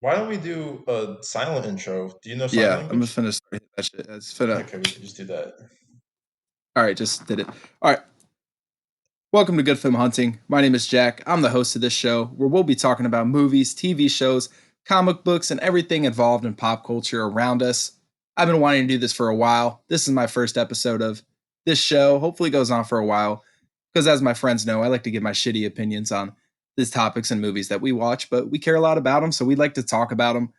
Why don't we do a silent intro? Do you know sign Yeah, I'm language? just finna start that shit. It's finna. Okay, we can just do that. All right, just did it. All right. Welcome to Good Film Hunting. My name is Jack. I'm the host of this show where we'll be talking about movies, TV shows, comic books, and everything involved in pop culture around us. I've been wanting to do this for a while. This is my first episode of this show. Hopefully, it goes on for a while because, as my friends know, I like to give my shitty opinions on these topics and movies that we watch, but we care a lot about them, so we like to talk about them.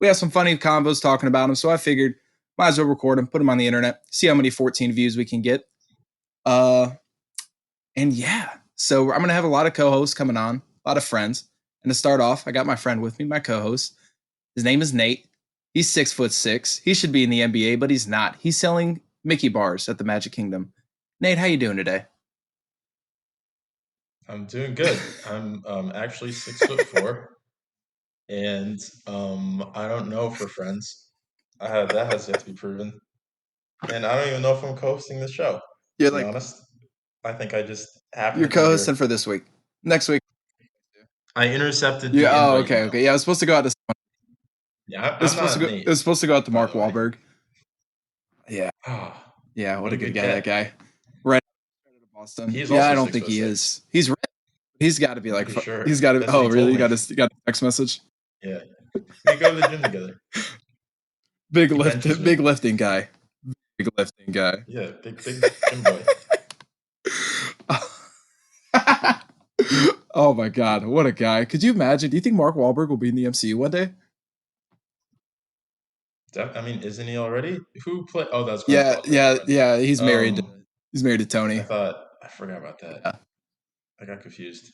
We have some funny combos talking about them, so I figured might as well record them, put them on the internet, see how many 14 views we can get. Uh, and yeah, so I'm gonna have a lot of co-hosts coming on, a lot of friends. And to start off, I got my friend with me, my co-host. His name is Nate. He's 6'6". He should be in the NBA, but he's not. He's selling Mickey bars at the Magic Kingdom. Nate, how you doing today? I'm doing good. I'm actually 6'4", and I don't know if we're friends. That has yet to be proven, and I don't even know if I'm co-hosting the show. You're To be like honest, I think I just happen you're to be here. co-hosting for this week. Next week. I intercepted Yeah. the Oh, invite okay, email. okay. Yeah, I was supposed to go out to. Yeah, It was I'm supposed to not go. It Nate, was supposed to go out to by Mark the way. Wahlberg. Yeah. Ah, Yeah. What what a a good good guy that get. guy. Right. Boston. He's Yeah, I also don't six think foot he six. is. He's got to be I'm like. pretty sure. He's got to. That's what Oh, he really? told me. You got a text message. Yeah, we go to the gym together. He benches me. Big lifting guy. Big lifting guy. Yeah, big gym boy. Oh my god, what a guy! Could you imagine? Do you think Mark Wahlberg will be in the MCU one day? I mean, isn't he already? Who play? Oh, that's Gwyneth Yeah, Paltrow. Never yeah, mind. yeah. He's married. Um, He's married to Tony. I forgot about that. Yeah, I got confused.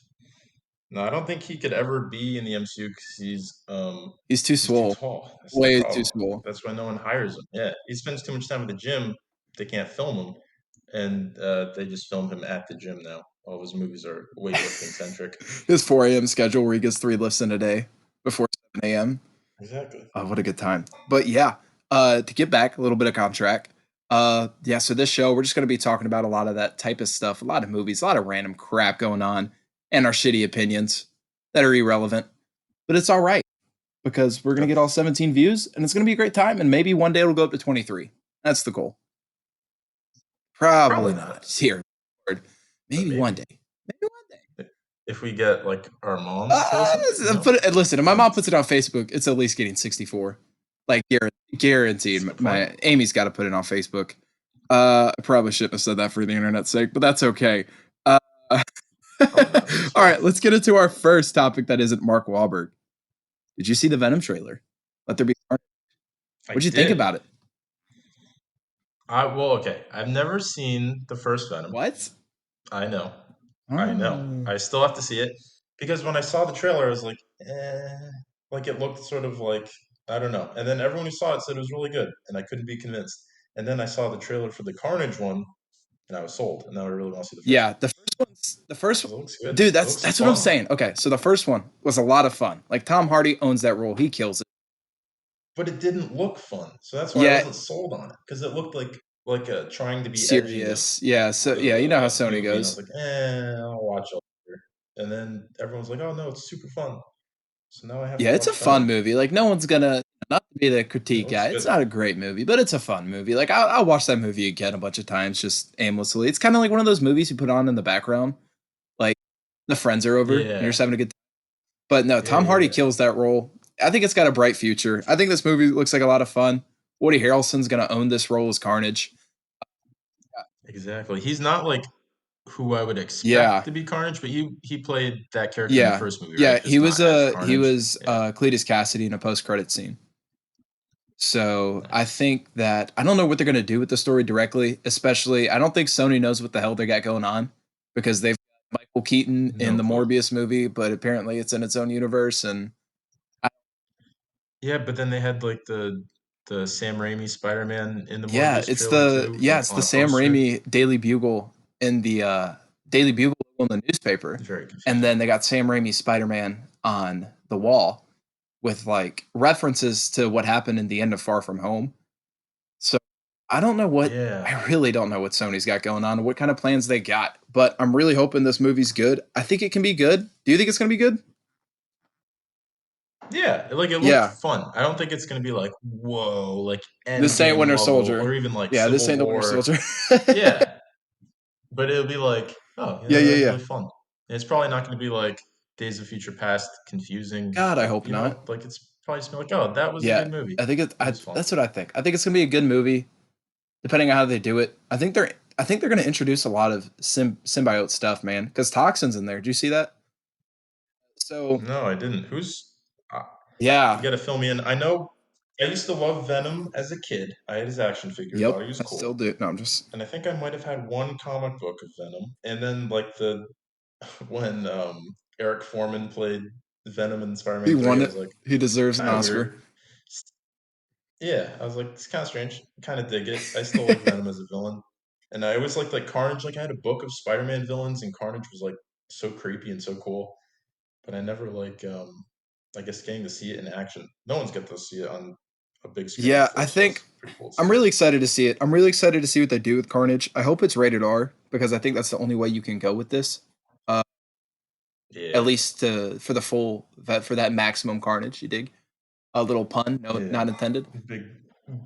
No, I don't think he could ever be in the MCU because he's too he's too swole. tall. That's the Way too problem. swole. That's why no one hires him. Yeah, he spends too much time at the gym. They can't film him, and they just film him at the gym now. All of his movies are weightlifting centric. His 4 a.m. schedule where he gets 3 lifts in a day before 7 a.m. Exactly. Oh, what a good time. But yeah, to get back a little bit of contract. Yeah, so this show, we're just going to be talking about a lot of that type of stuff, a lot of movies, a lot of random crap going on, and our shitty opinions that are irrelevant. But it's all right because we're going to get all 17 views and it's going to be a great time. And maybe one day it'll go up to 23. That's the goal. Probably not. Here, maybe one day. Maybe one day. If we get like our moms to listen, Listen, if my mom puts it on Facebook, it's at least getting 64. Like guaranteed. My Amy's got to put it on Facebook. I probably shouldn't have said that for the internet's sake, but that's okay. All right, let's get into our first topic that isn't Mark Wahlberg. Did you see the Venom trailer? Let there be carnage. What'd you think about it? Okay. I've never seen the first Venom. What? I know. I know. I still have to see it because when I saw the trailer, I was like, like it looked sort of like I don't know. And then everyone who saw it said it was really good, and I couldn't be convinced. And then I saw the trailer for the Carnage one, and I was sold. And now I really want to see the first. Yeah, the first one. It looks good. Dude, that's what I'm saying. Okay, so the first one was a lot of fun. Like Tom Hardy owns that role. He kills it. But it didn't look fun, so that's why I wasn't sold on it because it looked like trying to be serious. edgy. Yeah, so yeah, you know how Sony movie, goes. And I was like, I'll watch it later. And then everyone's like, oh no, it's super fun. So now I have. Yeah, to it's a watch fun Venom. movie. Like no one's gonna not to be the critique guy. It's not a great movie, but it's a fun movie. Like I'll watch that movie again a bunch of times, just aimlessly. It's kind of like one of those movies you put on in the background, like the friends are over and you're just having a good time. But no, Tom Hardy kills that role. I think it's got a bright future. I think this movie looks like a lot of fun. Woody Harrelson's gonna own this role as Carnage. Exactly. He's not like who I would expect to be Carnage, but he played that character in the first movie, right? Yeah, he was Carnage. Cletus Cassidy in a post-credit scene. So I think that I don't know what they're gonna do with the story directly. Especially, I don't think Sony knows what the hell they got going on because they've got Michael Keaton in the Morbius movie, but apparently it's in its own universe. And yeah, but then they had like the Sam Raimi Spider-Man in the yeah, Morbius it's trailer too. it's the Sam Raimi Daily Bugle in the Daily Bugle in the newspaper, and then they got Sam Raimi Spider-Man on the wall with like references to what happened in the end of Far From Home. So I don't know what I really don't know what Sony's got going on, what kind of plans they got, but I'm really hoping this movie's good. I think it can be good. Do you think it's going to be good? Yeah, like it looked Yeah, fun. I don't think it's gonna be like whoa, like this ain't Endgame Winter level Soldier. or even like Yeah, this Civil ain't the Winter War. Soldier. Yeah, but it'll be like, oh, Yeah, that yeah, was yeah. really fun. And it's probably not gonna be like Days of Future Past confusing, God, I but hope not. like it's probably just be like, oh, that was a Yeah, good movie. I think it. It was fun. That's what I think. I think it's gonna be a good movie, depending on how they do it. I think they're gonna introduce a lot of symbiote stuff, man. Because Toxin's in there. Did you see that? So No, I didn't. Uh, you yeah, got to fill me in. I know I used to love Venom as a kid. I had his action figure, yep, thought he was I still cool. do. No, I'm just And I think I might have had one comic book of Venom. And then like the when Eric Foreman played Venom in he Spider-Man 3, won I it. was like, He deserves an kind of Oscar. weird. Yeah, I was like, it's kind of strange. Kind of dig it. I still like Venom as a villain. And I always liked like Carnage. Like I had a book of Spider-Man villains, and Carnage was like so creepy and so cool. But I never like I guess getting to see it in action. No one's get to see it on a big screen Yeah, I before, so think that's pretty cool to I'm see. really excited to see it. I'm really excited to see what they do with Carnage. I hope it's rated R because I think that's the only way you can go with this. Uh, at Yeah, least for the full that for that maximum Carnage. You dig? A little pun, no, yeah. not intended. Big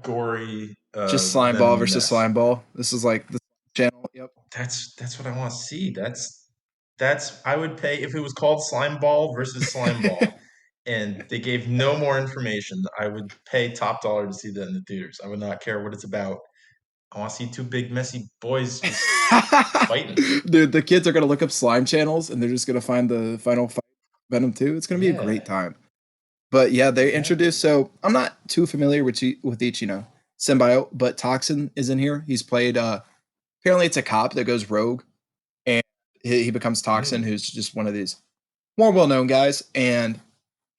gory Just slime ball Venom versus mess. slime ball. This is like the channel. Yep. That's what I want to see. That's I would pay if it was called Slime Ball versus Slime Ball, and they gave no more information. I would pay top dollar to see that in the theaters. I would not care what it's about. I want to see two big messy boys just fighting. Dude, the kids are gonna look up slime channels and they're just gonna find the final fight Venom 2. It's gonna be a great Yeah, time. But yeah, they exactly. introduced. So I'm not too familiar with each, symbiote, but Toxin is in here. He's played. Apparently, it's a cop that goes rogue, and he becomes Toxin, Mm, who's just one of these more well-known guys, and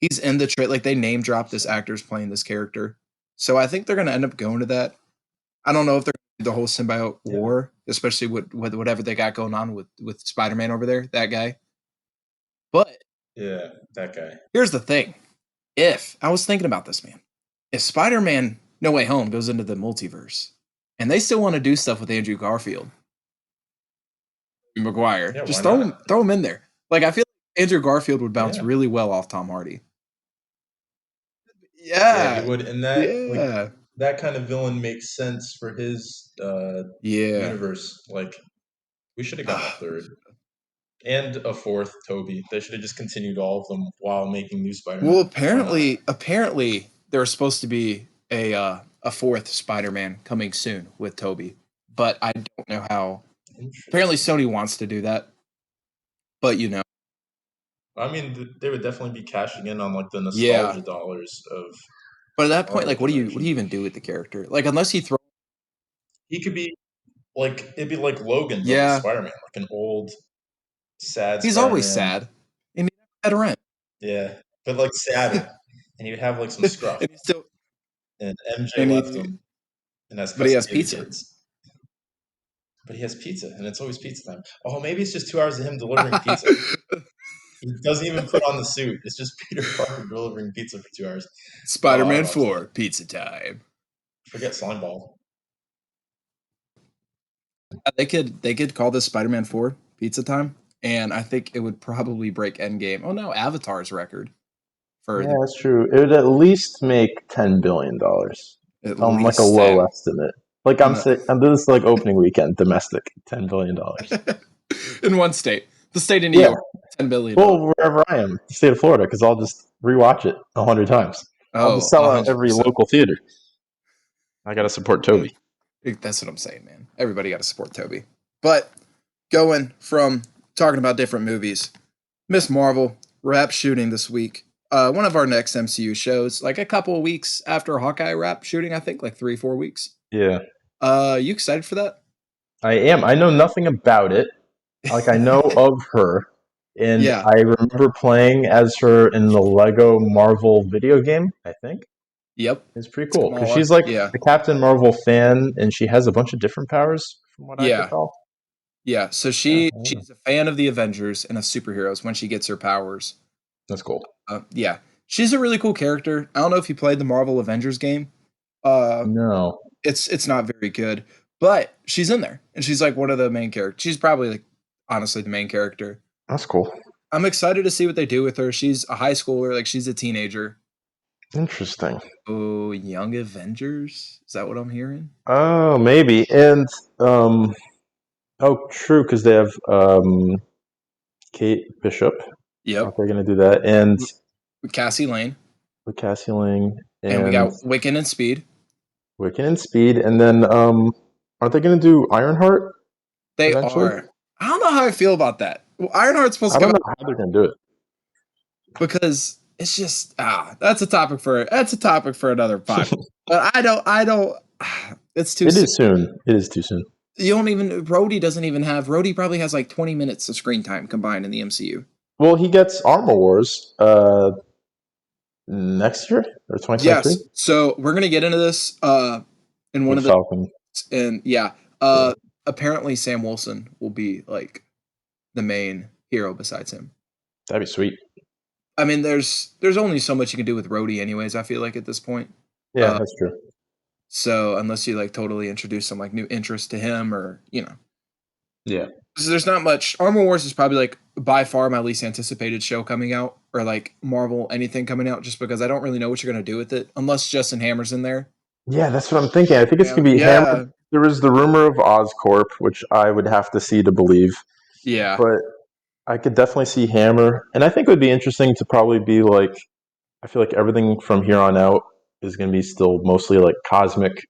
he's in the trade. Like they name drop this interesting. actor's playing this character, so I think they're gonna end up going to that. I don't know if they're gonna do the whole symbiote Yeah, war, especially with whatever they got going on with Spider-Man over there, that guy. But yeah, that guy. here's the thing: if I was thinking about this, man, if Spider-Man No Way Home goes into the multiverse, and they still want to do stuff with Andrew Garfield, Maguire, Yeah, why just not? throw him in there. Like I feel like Andrew Garfield would bounce Yeah, really well off Tom Hardy. yeah, he Yeah, would, and yeah, that kind of villain makes sense for his yeah. universe. Like we should have gotten a Ah, third and a fourth Toby. They should have just continued all of them while making new well, Spider-Man. Why not? apparently there was supposed to be a fourth Spider-Man coming soon with Toby, but I don't know how. Apparently, Interesting. Sony wants to do that, but I mean, they would definitely be cashing in on like the yeah. nostalgia dollars of But at that point, our like, what do generation. you even do with the character? Like, unless he throw, He could be like it'd be like Logan, but with yeah, Spider-Man, like an old, sad he's always Spider-Man. sad, and he's never had a rent, Yeah, but like sadder, and he would have like some scruff. and he's still And MJ and left he, him and has but he has custody of the pizza. kids. But he has pizza, and it's always pizza time. Oh, maybe it's just 2 hours of him delivering pizza. He doesn't even put on the suit. It's just Peter Parker delivering pizza for 2 hours. Oh, I'd Spider-Man watch that. 4, pizza time. Forget Slimeball. They could call this Spider-Man 4 pizza time, and I think it would probably break Endgame. Oh no, Avatar's record for Yeah, the that's true. It would at least make $10 billion. at On like a least low 10. estimate. Like And I'm doing this like opening weekend, domestic, $10 billion. in one state, the state of New Yeah. York, $10 billion. Well, wherever I am, the state of Florida, because I'll just rewatch it 100 times. I'll just Oh, sell out every 100%. local theater. I gotta support Hey, Toby. that's what I'm saying, man. Everybody got to support Toby. But going from talking about different movies, Miss Marvel wrap shooting this week. One of our next MCU shows, like a couple of weeks after Hawkeye wrap shooting, I think, like 3 4 weeks. Yeah, You excited for that? I am. I know nothing about it. Like I know of her, and Yeah. I remember playing as her in the Lego Marvel video game. I think Yep. it's pretty It's cool because Kamala. she's like Yeah. a Captain Marvel fan, and she has a bunch of different powers, from what I Yeah. recall. Yeah. So Yeah, she's a fan of the Avengers and of superheroes when she gets her powers. that's cool. Yeah. She's a really cool character. I don't know if you played the Marvel Avengers game. Uh, No, it's not very good, but she's in there and she's like one of the main characters. She's probably like honestly the main character. that's cool. I'm excited to see what they do with her. She's a high schooler, like she's a teenager. Interesting. Oh, Young Avengers? Is that what I'm hearing? Oh, maybe. And true, because they have Kate Bishop. Yep. Aren't they going to do that? And With Cassie Lane. with Cassie Lang And we and got Wiccan and Speed. Wiccan and Speed, and then aren't they going to do Ironheart They eventually? are. I don't know how I feel about that. Well, Ironheart's supposed I to don't come know how they're going to do it. because it's just that's a topic for another podcast. But I don't. It's too. It is soon. It is too soon. You don't even. Rhodey doesn't even have. Rhodey probably has like 20 minutes of screen time combined in the MCU. Well, he gets Armor Wars next year or 2023. Yes. So we're gonna get into this in one With of the Falcon. and apparently Sam Wilson will be like the main hero besides him. That'd be sweet. I mean, there's only so much you can do with Rhodey, anyways. I feel like at this point. Yeah, that's true. So unless you like totally introduce some like new interest to him, or Yeah. so there's not much. Armor Wars is probably like by far my least anticipated show coming out, or like Marvel anything coming out, just because I don't really know what you're gonna do with it unless Justin Hammer's in there. Yeah, that's what I'm thinking. I think it's going to be Hammer. There was the rumor of Oscorp, which I would have to see to believe. Yeah. But I could definitely see Hammer. And I think it would be interesting to probably be like, I feel like everything from here on out is going to be still mostly like cosmic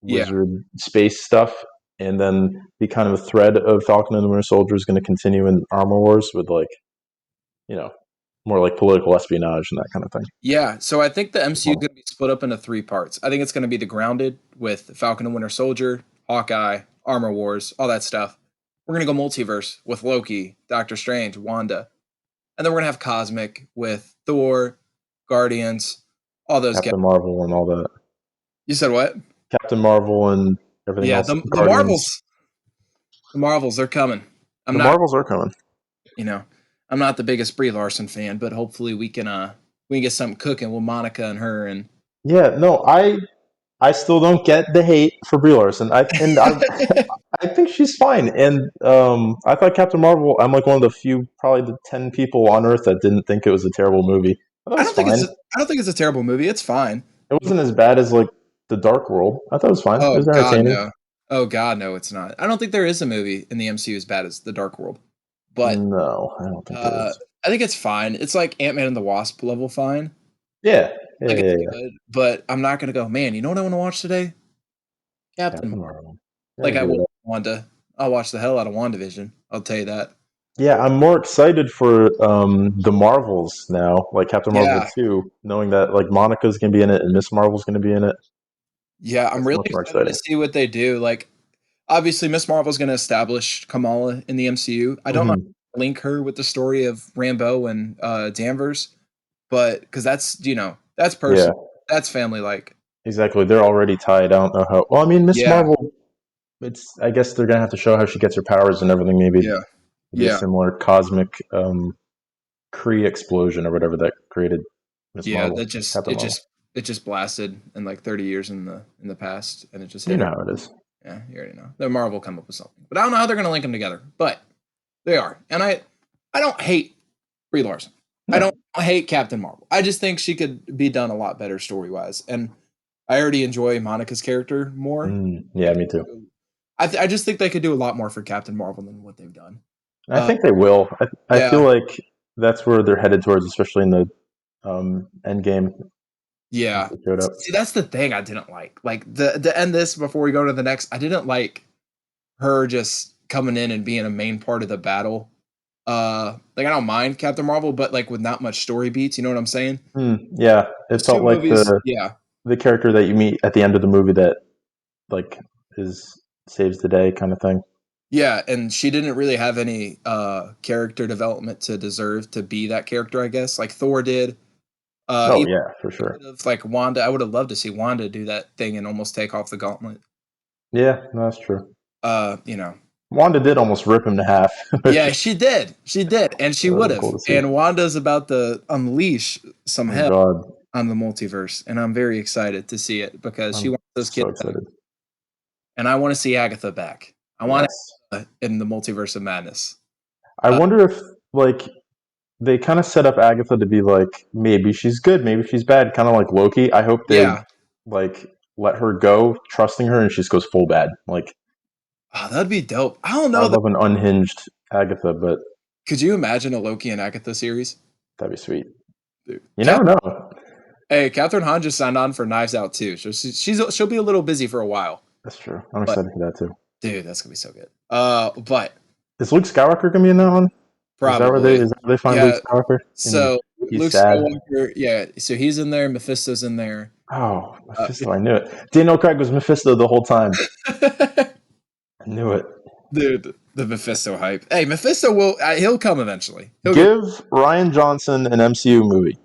wizard space stuff. And then the kind of thread of Falcon and the Winter Soldier is going to continue in Armor Wars with like, more like political espionage and that kind of thing. Yeah, so I think the MCU is going to be split up into 3 parts. I think it's going to be the Grounded with Falcon and Winter Soldier, Hawkeye, Armor Wars, all that stuff. We're going to go multiverse with Loki, Doctor Strange, Wanda. And then we're going to have Cosmic with Thor, Guardians, all those Captain Marvel and all that. You said what? Captain Marvel and everything else. Yeah, the Marvels. The Marvels, they're coming. Marvels are coming. I'm not the biggest Brie Larson fan, but hopefully we can get something cooking with Monica and her. And yeah, no, I still don't get the hate for Brie Larson. I think she's fine. And I thought Captain Marvel. I'm like one of the few, probably the 10 people on Earth that didn't think it was a terrible movie. I don't think it's a terrible movie. It's fine. It wasn't as bad as like The Dark World. I thought it was fine. It was entertaining. God, no. Oh God, no, it's not. I don't think there is a movie in the MCU as bad as The Dark World. But no, I don't think there is. I think it's fine. It's like Ant-Man and the Wasp level fine. Yeah. Good, but I'm not gonna go, man, you know what I want to watch today? Captain Marvel. Like I will Wanda. I'll watch the hell out of WandaVision. I'll tell you that. Yeah, I'm more excited for the Marvels now, like Captain Marvel 2, knowing that like Monica's gonna be in it and Miss Marvel's gonna be in it. Yeah, I'm really excited to see what they do. Like, obviously, Miss Marvel's going to establish Kamala in the MCU. I don't know how to link her with the story of Rambeau and Danvers, but because that's that's personal, that's family-like. Exactly, they're already tied. I don't know how. Well, I mean, Miss Marvel. I guess they're gonna have to show how she gets her powers and everything. Maybe be a similar cosmic Kree explosion or whatever that created Miss Marvel. It just blasted in like 30 years in the past, and it just hit. You know how it is. Yeah, you already know. The Marvel come up with something, but I don't know how they're going to link them together. But they are, and I don't hate Brie Larson. No. I don't hate Captain Marvel. I just think she could be done a lot better story wise, and I already enjoy Monica's character more. Yeah, me too. I just think they could do a lot more for Captain Marvel than what they've done. I think they will. I feel like that's where they're headed towards, especially in the Endgame. Yeah. See, that's the thing I didn't like. Like the end this before we go to the next. I didn't like her just coming in and being a main part of the battle. Like I don't mind Captain Marvel, but like with not much story beats. You know what I'm saying? Yeah, it felt like the character that you meet at the end of the movie that like saves the day kind of thing. Yeah, and she didn't really have any character development to deserve to be that character, I guess. Like Thor did. For sure. Like Wanda, I would have loved to see Wanda do that thing and almost take off the gauntlet. Yeah, no, that's true. Wanda did almost rip him to half. Yeah, she did, and she would have. And Wanda's about to unleash some hell on the multiverse, and I'm very excited to see it because she wants those kids back. And I want to see Agatha back. I want it in the multiverse of madness. I wonder if like they kind of set up Agatha to be like, maybe she's good, maybe she's bad, kind of like Loki. I hope they like let her go, trusting her, and she just goes full bad. Like, oh, that'd be dope. I don't know. I love an unhinged Agatha, but could you imagine a Loki and Agatha series? that'd be sweet. Dude. You never know. Hey, Catherine Hahn just signed on for Knives Out too. So she'll be a little busy for a while. That's true. I'm excited for that too. Dude, that's gonna be so good. But is Luke Skywalker gonna be in that one? Probably. Is that where they find Luke Skywalker? So he's Luke sad. Skywalker, so he's in there. Mephisto's in there. Oh, Mephisto! I knew it. Daniel Craig was Mephisto the whole time. I knew it. Dude, the Mephisto hype. Hey, Mephisto he'll come eventually. Give Ryan Johnson an MCU movie.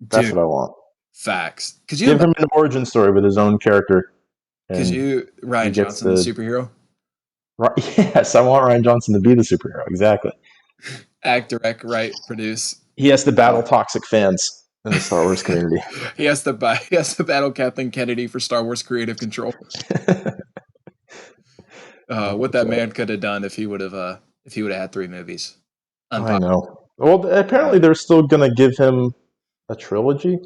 That's what I want. Facts. Could you give him an origin story with his own character? Ryan Johnson, the superhero? Yes, I want Ryan Johnson to be the superhero. Exactly. Act, direct, write, produce. He has to battle toxic fans in the Star Wars community. he has to battle Kathleen Kennedy for Star Wars creative control. What that man could have done if he would have had 3 movies. I know. Well, apparently they're still gonna give him a trilogy.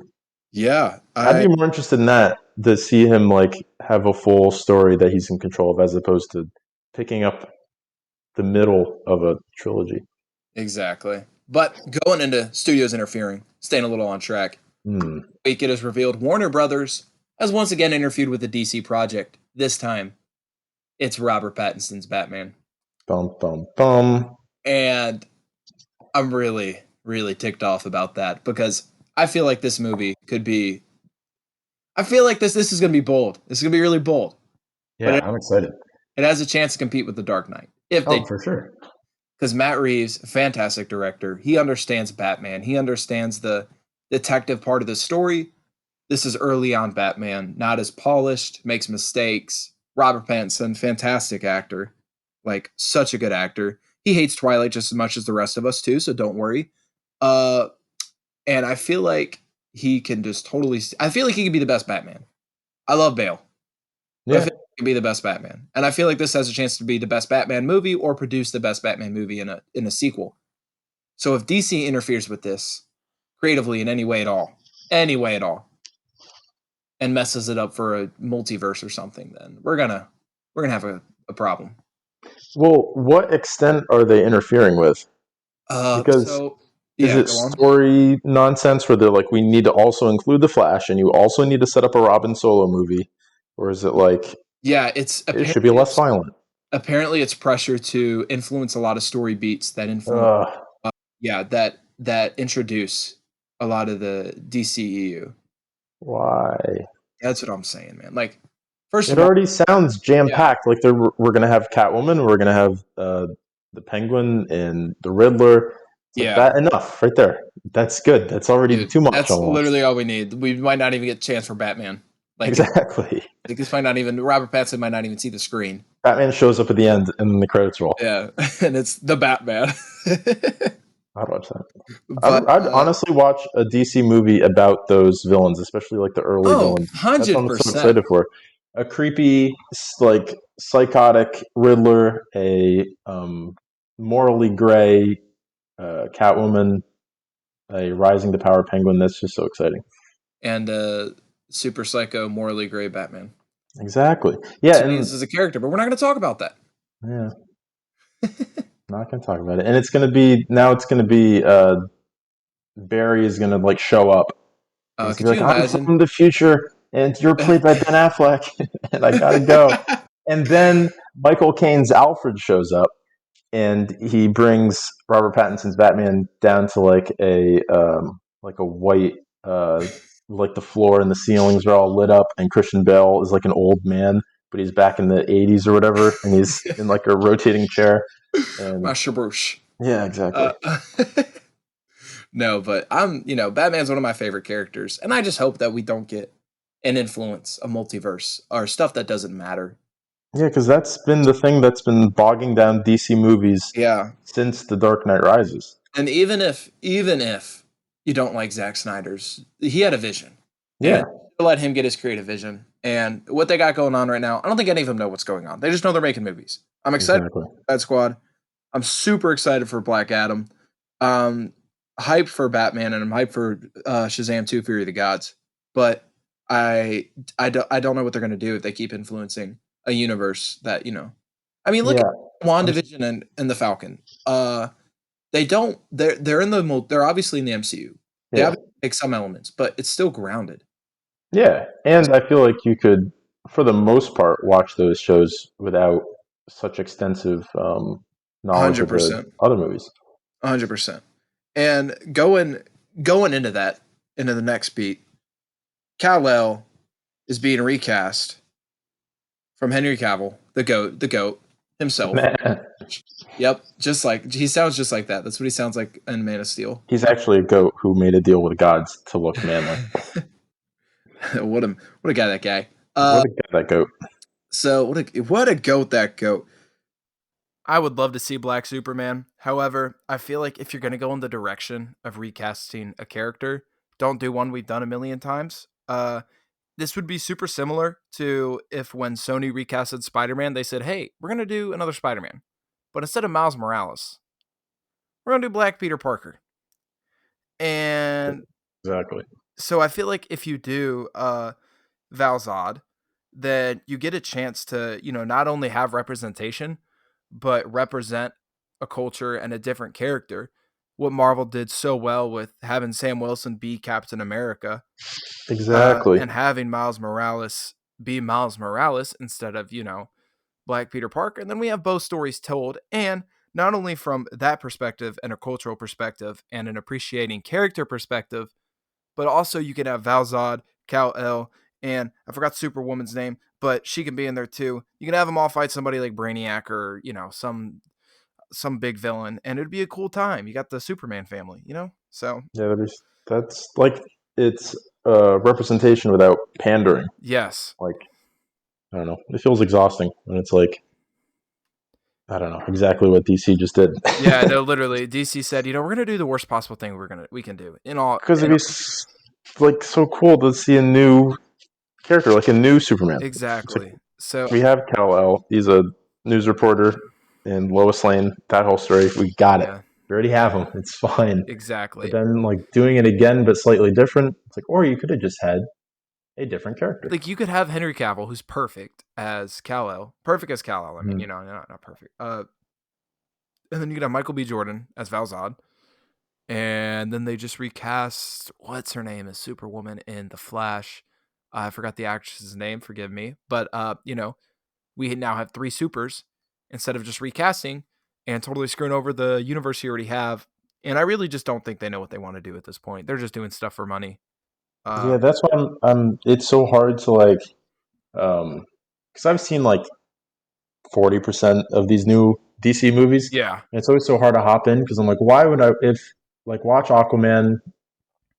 Yeah, I'd be more interested in that, to see him like have a full story that he's in control of, as opposed to picking up the middle of a trilogy. Exactly. But going into studios interfering, staying a little on track. Week it is revealed Warner Brothers has once again interfered with the DC project. This time, it's Robert Pattinson's Batman. Bum, bum, bum. And I'm really, really ticked off about that, because I feel like this movie could be... I feel like this is going to be bold. This is going to be really bold. Yeah, I'm excited. It has a chance to compete with The Dark Knight. For sure. Because Matt Reeves, fantastic director. He understands Batman. He understands the detective part of the story. This is early on Batman, not as polished, makes mistakes. Robert Pattinson, fantastic actor. Like, such a good actor. He hates Twilight just as much as the rest of us too, so don't worry. And I feel like he can just totally... I feel like he can be the best Batman. I love Bale. Yeah. I feel like he can be the best Batman. And I feel like this has a chance to be the best Batman movie or produce the best Batman movie in a sequel. So if DC interferes with this creatively in any way at all, and messes it up for a multiverse or something, then we're gonna have a problem. Well, what extent are they interfering with? Because is it story nonsense where they're like, we need to also include the Flash, and you also need to set up a Robin Solo movie, or is it like, it should be less violent? Apparently, it's pressure to influence a lot of story beats that influence. That introduce a lot of the DCEU. Why? That's what I'm saying, man. Like, first it of all, already sounds jam-packed. Like we're gonna have Catwoman, we're gonna have the Penguin and the Riddler. That enough right there. That's good. That's already too much. That's almost. Literally all we need. We might not even get a chance for Batman. Like, exactly. Like, this might not even... Robert Pattinson might not even see the screen. Batman shows up at the end, and then the credits roll. Yeah, and it's the Batman. I'd watch that. I'd honestly watch a DC movie about those villains, especially like the early villains. 100%. That's what I'm so excited for. A creepy, like, psychotic Riddler, a morally gray Catwoman, a rising to power Penguin. That's just so exciting. And super psycho, morally gray Batman. Exactly. Yeah. And this is a character, but we're not going to talk about that. Yeah. Not going to talk about it. And it's going to be Barry is going to like show up. Could you imagine? I'm from the future, and you're played by Ben Affleck, and I gotta go. And then Michael Caine's Alfred shows up, and he brings Robert Pattinson's Batman down to like a white, like the floor and the ceilings are all lit up, and Christian Bale is like an old man, but he's back in the 80s or whatever, and he's in like a rotating chair. Master Bruce. Yeah, exactly. No, but Batman's one of my favorite characters, and I just hope that we don't get an influence, a multiverse, or stuff that doesn't matter. Yeah, because that's been the thing that's been bogging down DC movies since The Dark Knight Rises. And even if you don't like Zack Snyder's, he had a vision. Yeah. Let him get his creative vision. And what they got going on right now, I don't think any of them know what's going on. They just know they're making movies. I'm excited for Bad Squad. I'm super excited for Black Adam. hyped for Batman and I'm hyped for Shazam 2: Fury of the Gods, but I don't know what they're going to do if they keep influencing a universe that, I mean, look Yeah, at WandaVision and the Falcon. They're obviously in the MCU. They yeah, obviously take some elements, but it's still grounded. yeah. And I feel like you could, for the most part, watch those shows without such extensive knowledge of the 100%. other movies. 100%. And going into the next beat, Kal-El is being recast from Henry Cavill, the goat himself. Yep, he sounds just like that. That's what he sounds like in Man of Steel. He's actually a goat who made a deal with gods to look manly. what a guy that guy. What a guy, that goat. So what a goat that goat. I would love to see Black Superman. However, I feel like if you're going to go in the direction of recasting a character, don't do one we've done a million times. This would be super similar to if when Sony recasted Spider-Man, they said, hey, we're going to do another Spider-Man. But instead of Miles Morales, we're going to do Black Peter Parker. And exactly. So I feel like if you do Val Zod, then you get a chance to, not only have representation, but represent a culture and a different character. What Marvel did so well with having Sam Wilson be Captain America. Exactly. And having Miles Morales be Miles Morales instead of, Black Peter Parker. And then we have both stories told. And not only from that perspective and a cultural perspective and an appreciating character perspective, but also you can have Val Zod, Kal-El, and I forgot Superwoman's name, but she can be in there too. You can have them all fight somebody like Brainiac or, some big villain, and it'd be a cool time. You got the Superman family, So yeah, that's like it's representation without pandering. Yes. Like, I don't know. It feels exhausting when it's like, I don't know exactly what DC just did. Yeah, no, literally, DC said, we're gonna do the worst possible thing we can do in all. Because it'd be like so cool to see a new character, like a new Superman. Exactly. Like, So we have Kal-El. He's a news reporter in Lois Lane. That whole story, we got it. We already have him. It's fine. Exactly. But then, like, doing it again but slightly different. It's like, or you could have just had a different character. Like, you could have Henry Cavill, who's perfect as Kal-El. Perfect as Kal-El. I mean, not perfect. And then you could have Michael B. Jordan as Val Zod. And then they just recast, what's her name, as Superwoman in The Flash. I forgot the actress's name, forgive me. But, we now have 3 supers instead of just recasting and totally screwing over the universe you already have. And I really just don't think they know what they want to do at this point. They're just doing stuff for money. Yeah, that's why it's so hard to, like, because I've seen, like, 40% of these new DC movies. Yeah. And it's always so hard to hop in because I'm like, why would I, watch Aquaman,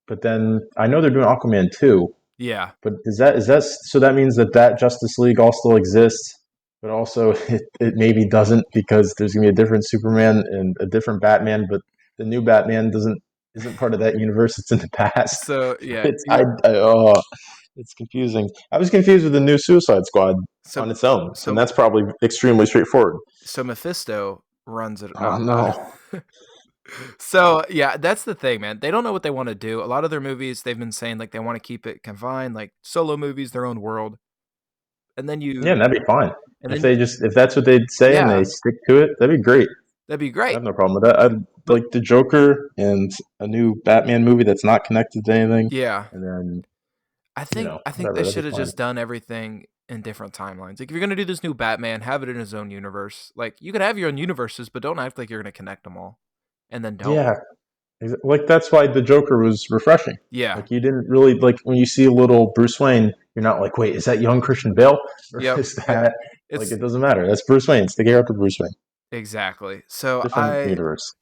but then I know they're doing Aquaman 2. Yeah. But is that so that means that Justice League all still exists, but also it maybe doesn't because there's gonna be a different Superman and a different Batman, but the new Batman isn't part of that universe. It's in the past. So yeah, it's confusing. I was confused with the new Suicide Squad on its own, and that's probably extremely straightforward. So Mephisto runs it. Oh no. So yeah, that's the thing, man. They don't know what they want to do. A lot of their movies, they've been saying like they want to keep it confined, like solo movies, their own world. And then yeah, that'd be fine. And if that's what they'd say and they stick to it, that'd be great. That'd be great. I have no problem with that. I'd like the Joker and a new Batman movie that's not connected to anything. Yeah, and then I think they should have just done everything in different timelines. Like if you're gonna do this new Batman, have it in his own universe. Like you can have your own universes, but don't act like you're gonna connect them all. And then don't. Yeah, like that's why the Joker was refreshing. Yeah, like you didn't really like when you see a little Bruce Wayne, you're not like, wait, is that young Christian Bale? Or is that like it doesn't matter? That's Bruce Wayne. It's the character Bruce Wayne. Exactly. So different universe.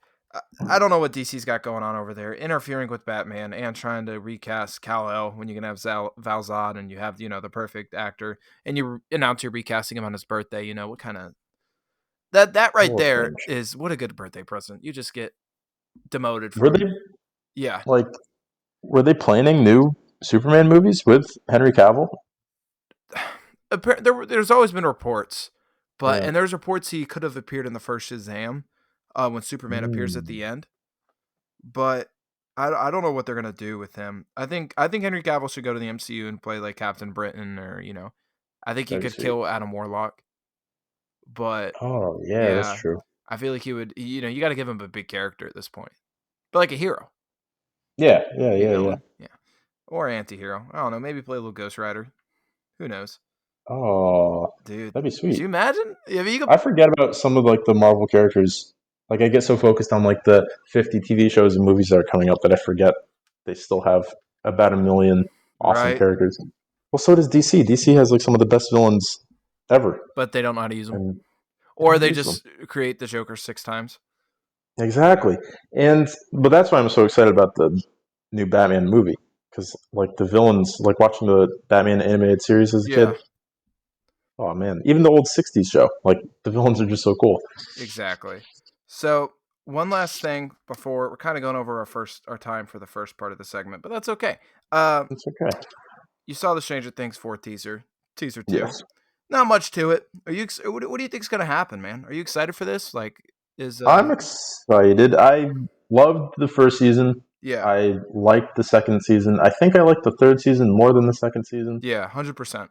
I don't know what DC's got going on over there, interfering with Batman and trying to recast Kal-El when you can have Val Zod and you have the perfect actor and you announce you're recasting him on his birthday. What kind of that right there is what a good birthday present. You just get demoted. Were they planning new Superman movies with Henry Cavill? There's always been reports, and there's reports he could have appeared in the first Shazam when Superman appears at the end. But I don't know what they're gonna do with him. I think Henry Cavill should go to the MCU and play like Captain Britain, or I think he That'd be could sweet. kill Adam Warlock. But Oh yeah, that's true. I feel like he would. You got to give him a big character at this point, but like a hero. Yeah. Or anti-hero. I don't know. Maybe play a little Ghost Rider. Who knows? Oh, Dude, that'd be sweet. Could you imagine? I forget about some of like the Marvel characters. Like I get so focused on like the 50 TV shows and movies that are coming up that I forget they still have about 1 million awesome characters. Well, so does DC. DC has like some of the best villains ever, but they don't know how to use them, or they just create the Joker 6 times. Exactly, but that's why I'm so excited about the new Batman movie, because like the villains, like watching the Batman animated series as a kid. Oh man, even the old '60s show, like the villains are just so cool. Exactly. So one last thing before we're kind of going over our time for the first part of the segment, but that's okay. It's okay. You saw the Stranger Things 4 teaser 2. Yes. Not much to it. Are you? What do you think's gonna happen, man? Are you excited for this? Like, I'm excited. I loved the first season. Yeah. I liked the second season. I think I liked the third season more than the second season. Yeah, 100%.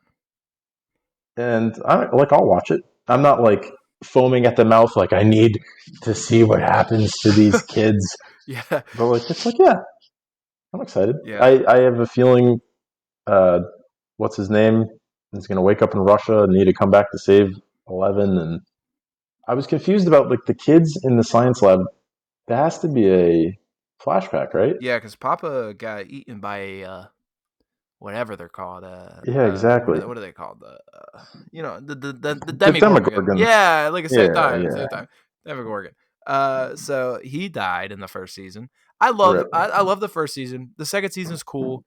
And I'll watch it. I'm not like foaming at the mouth like I need to see what happens to these kids. Yeah. But like it's like, yeah, I'm excited. Yeah. I have a feeling what's his name is going to wake up in Russia and need to come back to save 11. And I was confused about like the kids in the science lab. That has to be a flashback, right? Yeah, because Papa got eaten by a whatever they're called. Yeah, exactly. What are they called? The Demogorgon. Yeah, like a same time. Demogorgon. So he died in the first season. I love the first season. The second season's cool.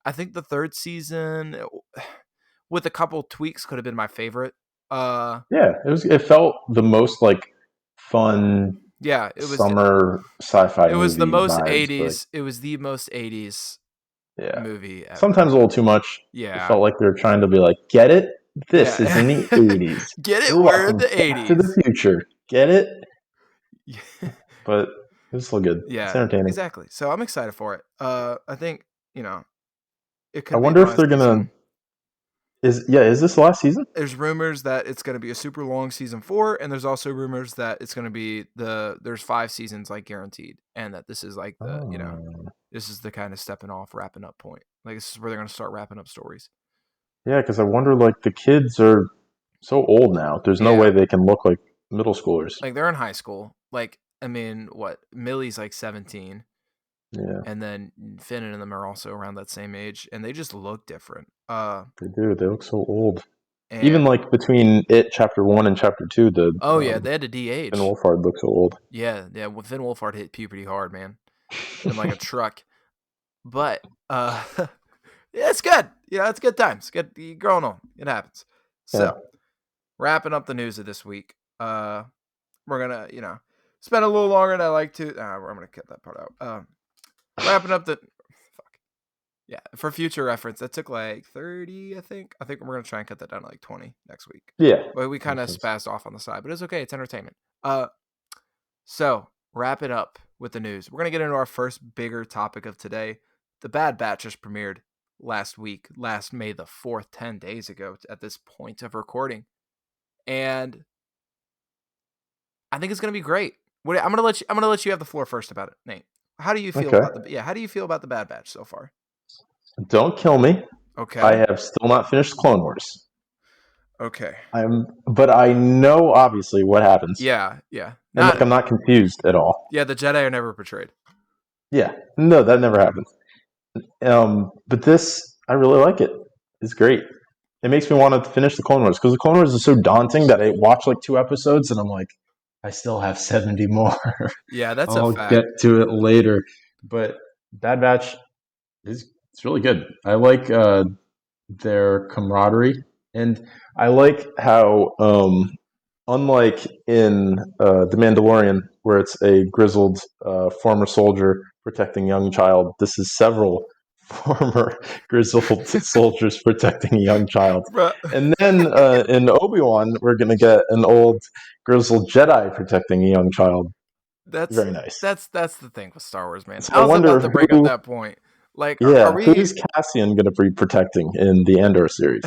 I think the third season, with a couple tweaks, could have been my favorite. It felt the most like fun. Yeah, it was summer sci-fi. It was the most vibes, 80s. It was the most 80s movie ever. Sometimes a little too much. Yeah. It felt like they were trying to be like, get it? This is in the 80s. Get it? We're in the 80s. To the future. Get it? But it was still good. Yeah. It's entertaining. Exactly. So I'm excited for it. I think, it could I wonder if they're going to... Is this the last season? There's rumors that it's going to be a super long season 4, and there's also rumors that it's going to be there's 5 seasons like guaranteed, and that this is like this is the kind of stepping off, wrapping up point. Like this is where they're going to start wrapping up stories. Yeah, because I wonder, like the kids are so old now. There's no way they can look like middle schoolers. Like they're in high school. Like I mean, what Millie's like 17. Yeah. And then Finn and them are also around that same age, and they just look different. They do. They look so old. Even like between Chapter 1 and Chapter 2, they had to de-age. Finn Wolfhard looks so old. Yeah. Well, Finn Wolfhard hit puberty hard, man. Hit him like a truck. But yeah, it's good. Yeah, it's good times. Good growing on. It happens. So wrapping up the news of this week. We're gonna, spend a little longer than I like to. I'm gonna cut that part out. Wrapping up for future reference, that took like 30, I think. I think we're going to try and cut that down to like 20 next week. Yeah. But we kind of spazzed off on the side, but it's okay. It's entertainment. So, wrap it up with the news. We're going to get into our first bigger topic of today. The Bad Batch just premiered last May the 4th, 10 days ago at this point of recording. And I think it's going to be great. I'm going to let you have the floor first about it, Nate. How do you feel how do you feel about the Bad Batch so far? Don't kill me. Okay. I have still not finished Clone Wars. Okay. But I know obviously what happens. Yeah. And I'm not confused at all. Yeah, the Jedi are never betrayed. Yeah. No, that never happens. But this, I really like it. It's great. It makes me want to finish the Clone Wars because the Clone Wars is so daunting that I watch like 2 episodes and I'm like, I still have 70 more. Yeah, that's I'll a fact. get to it later. But Bad Batch it's really good. I like their camaraderie, and I like how unlike in The Mandalorian, where it's a grizzled former soldier protecting a young child, this is several former grizzled soldiers protecting a young child. And then in Obi-Wan, we're going to get an old grizzled Jedi protecting a young child. very nice. That's the thing with Star Wars, man. So I I was wonder about to bring up that point. Like, are we? who's Cassian going to be protecting in the Andor series?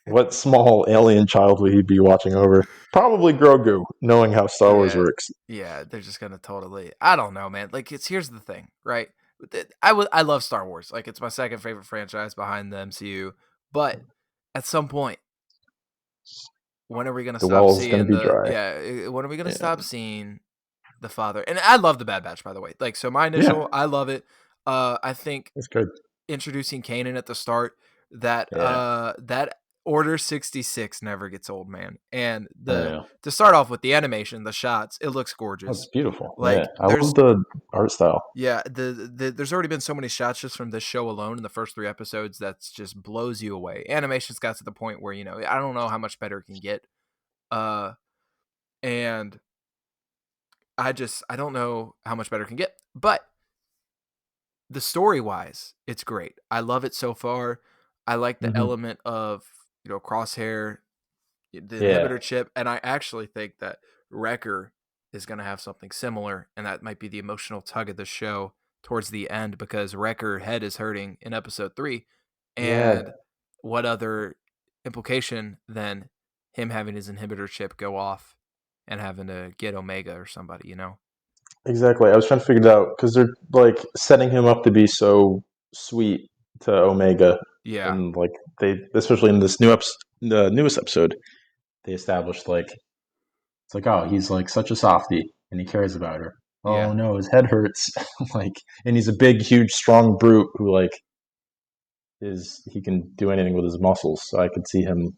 What small alien child will he be watching over? Probably Grogu, knowing how Star Wars works. Yeah, they're just gonna totally. I don't know, man. Like, here's the thing, right? I love Star Wars. Like, it's my second favorite franchise behind the MCU. But at some point, when are we gonna The stop well's going to seeing be dry. when are we gonna stop seeing the father? And I love the Bad Batch, by the way. Like, so my initial, I love it. I think it's good. Introducing Kanan at the start, that Order 66 never gets old, man. And to start off with the animation, the shots, it looks gorgeous. It's beautiful. Like, I love the art style. Yeah, there's already been so many shots just from this show alone in the first 3 episodes that's just blows you away. Animation's got to the point where, I don't know how much better it can get. And I don't know how much better it can get. But the story-wise, it's great. I love it so far. I like the element of, Crosshair, the inhibitor chip, and I actually think that Wrecker is going to have something similar, and that might be the emotional tug of the show towards the end, because Wrecker head is hurting in episode 3, and what other implication than him having his inhibitor chip go off and having to get Omega or somebody, Exactly. I was trying to figure it out because they're like setting him up to be so sweet to Omega. Yeah. And like especially in this the newest episode, they established like it's like, oh, he's like such a softie and he cares about her. Oh no, his head hurts. And he's a big, huge, strong brute who like he can do anything with his muscles. So I could see him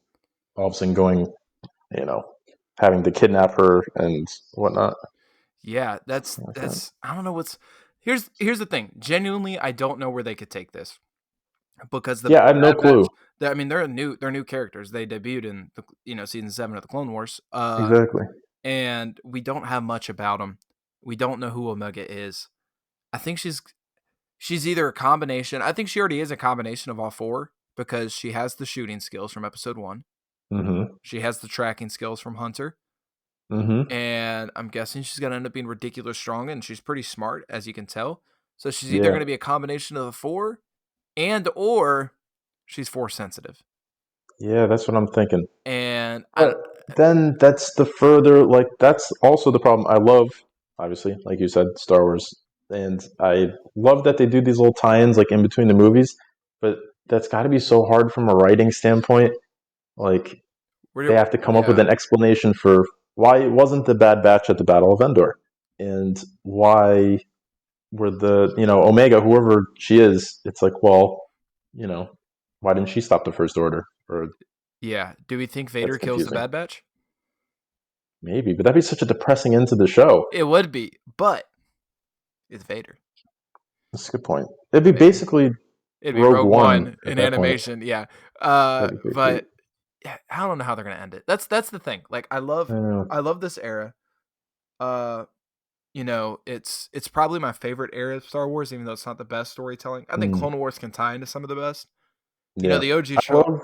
all of a sudden going, having to kidnap her and whatnot. Yeah, that's I don't know here's the thing. Genuinely, I don't know where they could take this. Because I have no clue. They're new characters. They debuted in season 7 of the Clone Wars. Exactly. And we don't have much about them. We don't know who Omega is. I think she's either a combination. I think she already is a combination of all 4, because she has the shooting skills from episode 1. She has the tracking skills from Hunter. And I'm guessing she's going to end up being ridiculous strong, and she's pretty smart, as you can tell. So she's either going to be a combination of the 4, or she's Force sensitive. Yeah, that's what I'm thinking. And then that's the further, like, that's also the problem. I love, obviously, like you said, Star Wars, and I love that they do these little tie-ins like in between the movies, but that's got to be so hard from a writing standpoint. Like, they have to come up with an explanation for why it wasn't the Bad Batch at the Battle of Endor, and why were the, Omega, whoever she is, it's like, well, why didn't she stop the First Order? Or do we think Vader kills the Bad Batch? Maybe, but that'd be such a depressing end to the show. It would be, but it's Vader. That's a good point. It'd be basically Rogue One in animation, point. But I don't know how they're gonna end it. That's the thing. Like, I love this era. It's probably my favorite era of Star Wars, even though it's not the best storytelling. I think Clone Wars can tie into some of the best. The OG show.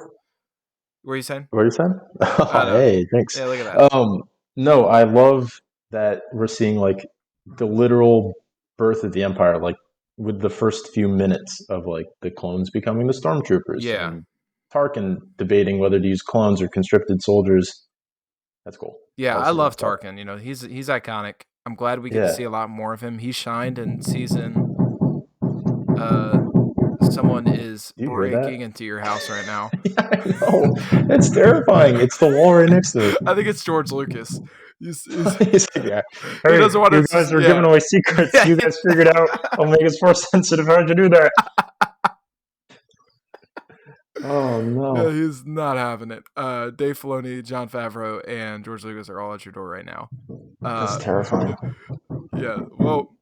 What are you saying? What are you saying? Hey, thanks. Yeah, look at that. No, I love that we're seeing like the literal birth of the Empire, like with the first few minutes of like the clones becoming the stormtroopers. Yeah. And Tarkin debating whether to use clones or conscripted soldiers. That's cool. Yeah, I love Tarkin. He's iconic. I'm glad we get to see a lot more of him. He shined in season. Someone is breaking into your house right now. Yeah, I know. It's terrifying. It's the wall right next to it. I think it's George Lucas. He's like, yeah. Hey, he doesn't want you guys are giving away secrets. You guys figured out Omega's Force sensitive. How'd you do that? Oh, no. Yeah, he's not having it. Dave Filoni, Jon Favreau, and George Lucas are all at your door right now. That's terrifying. Yeah, well,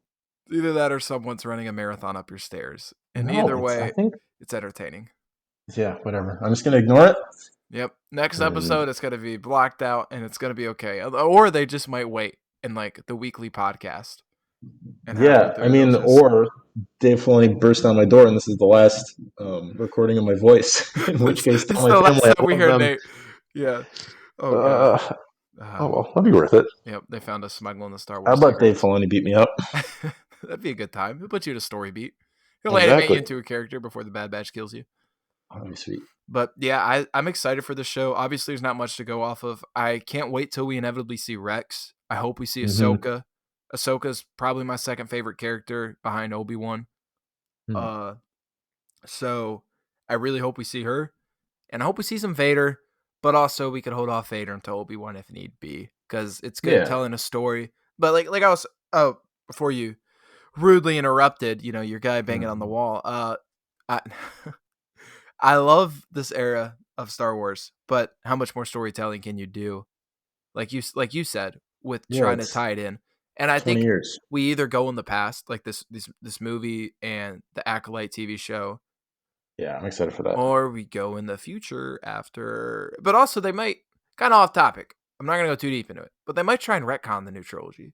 either that or someone's running a marathon up your stairs. And either way, it's entertaining. Yeah, whatever. I'm just going to ignore it. Yep. Next episode, it's going to be blocked out, and it's going to be okay. Or they just might wait in, like, the weekly podcast. Yeah, I mean, or Dave Filoni burst down my door, and this is the last recording of my voice. In which case, it's the last time we hear Nate. Yeah. Oh, God. Oh, well, that'd be worth it. Yep, they found us smuggling the Star I'll Wars let Dave cigarettes. Filoni beat me up. That'd be a good time. He'll put you in a story beat. He'll animate Exactly. you into a character before the Bad Batch kills you. Oh, that'd be sweet. But yeah, I'm excited for the show. Obviously, there's not much to go off of. I can't wait till we inevitably see Rex. I hope we see Ahsoka. Ahsoka's probably my second favorite character behind Obi-Wan. So I really hope we see her. And I hope we see some Vader. But also, we could hold off Vader until Obi-Wan if need be. Because it's good telling a story. But like I was... Oh, before you rudely interrupted, your guy banging on the wall. I love this era of Star Wars, but how much more storytelling can you do? Like you said, with trying to tie it in. And I think we either go in the past, like this movie and the Acolyte TV show. Yeah, I'm excited for that. Or we go in the future after. But also they might, kind of off topic, I'm not going to go too deep into it, but they might try and retcon the new trilogy.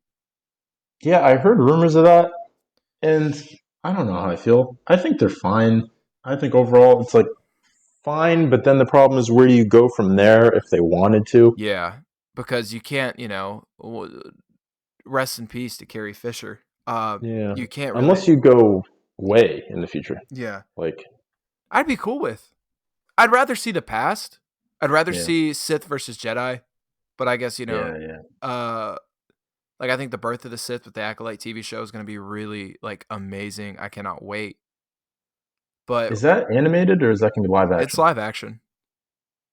Yeah, I heard rumors of that, and I don't know how I feel. I think they're fine. I think overall it's like fine, but then the problem is where do you go from there if they wanted to? Yeah, because you can't, rest in peace to Carrie Fisher. You can't really... Unless you go way in the future. Yeah. Like, I'd be cool with. I'd rather see the past. I'd rather see Sith versus Jedi. But I guess, like I think the birth of the Sith with the Acolyte TV show is going to be really like amazing. I cannot wait. But is that animated or is that going to be live action? It's live action.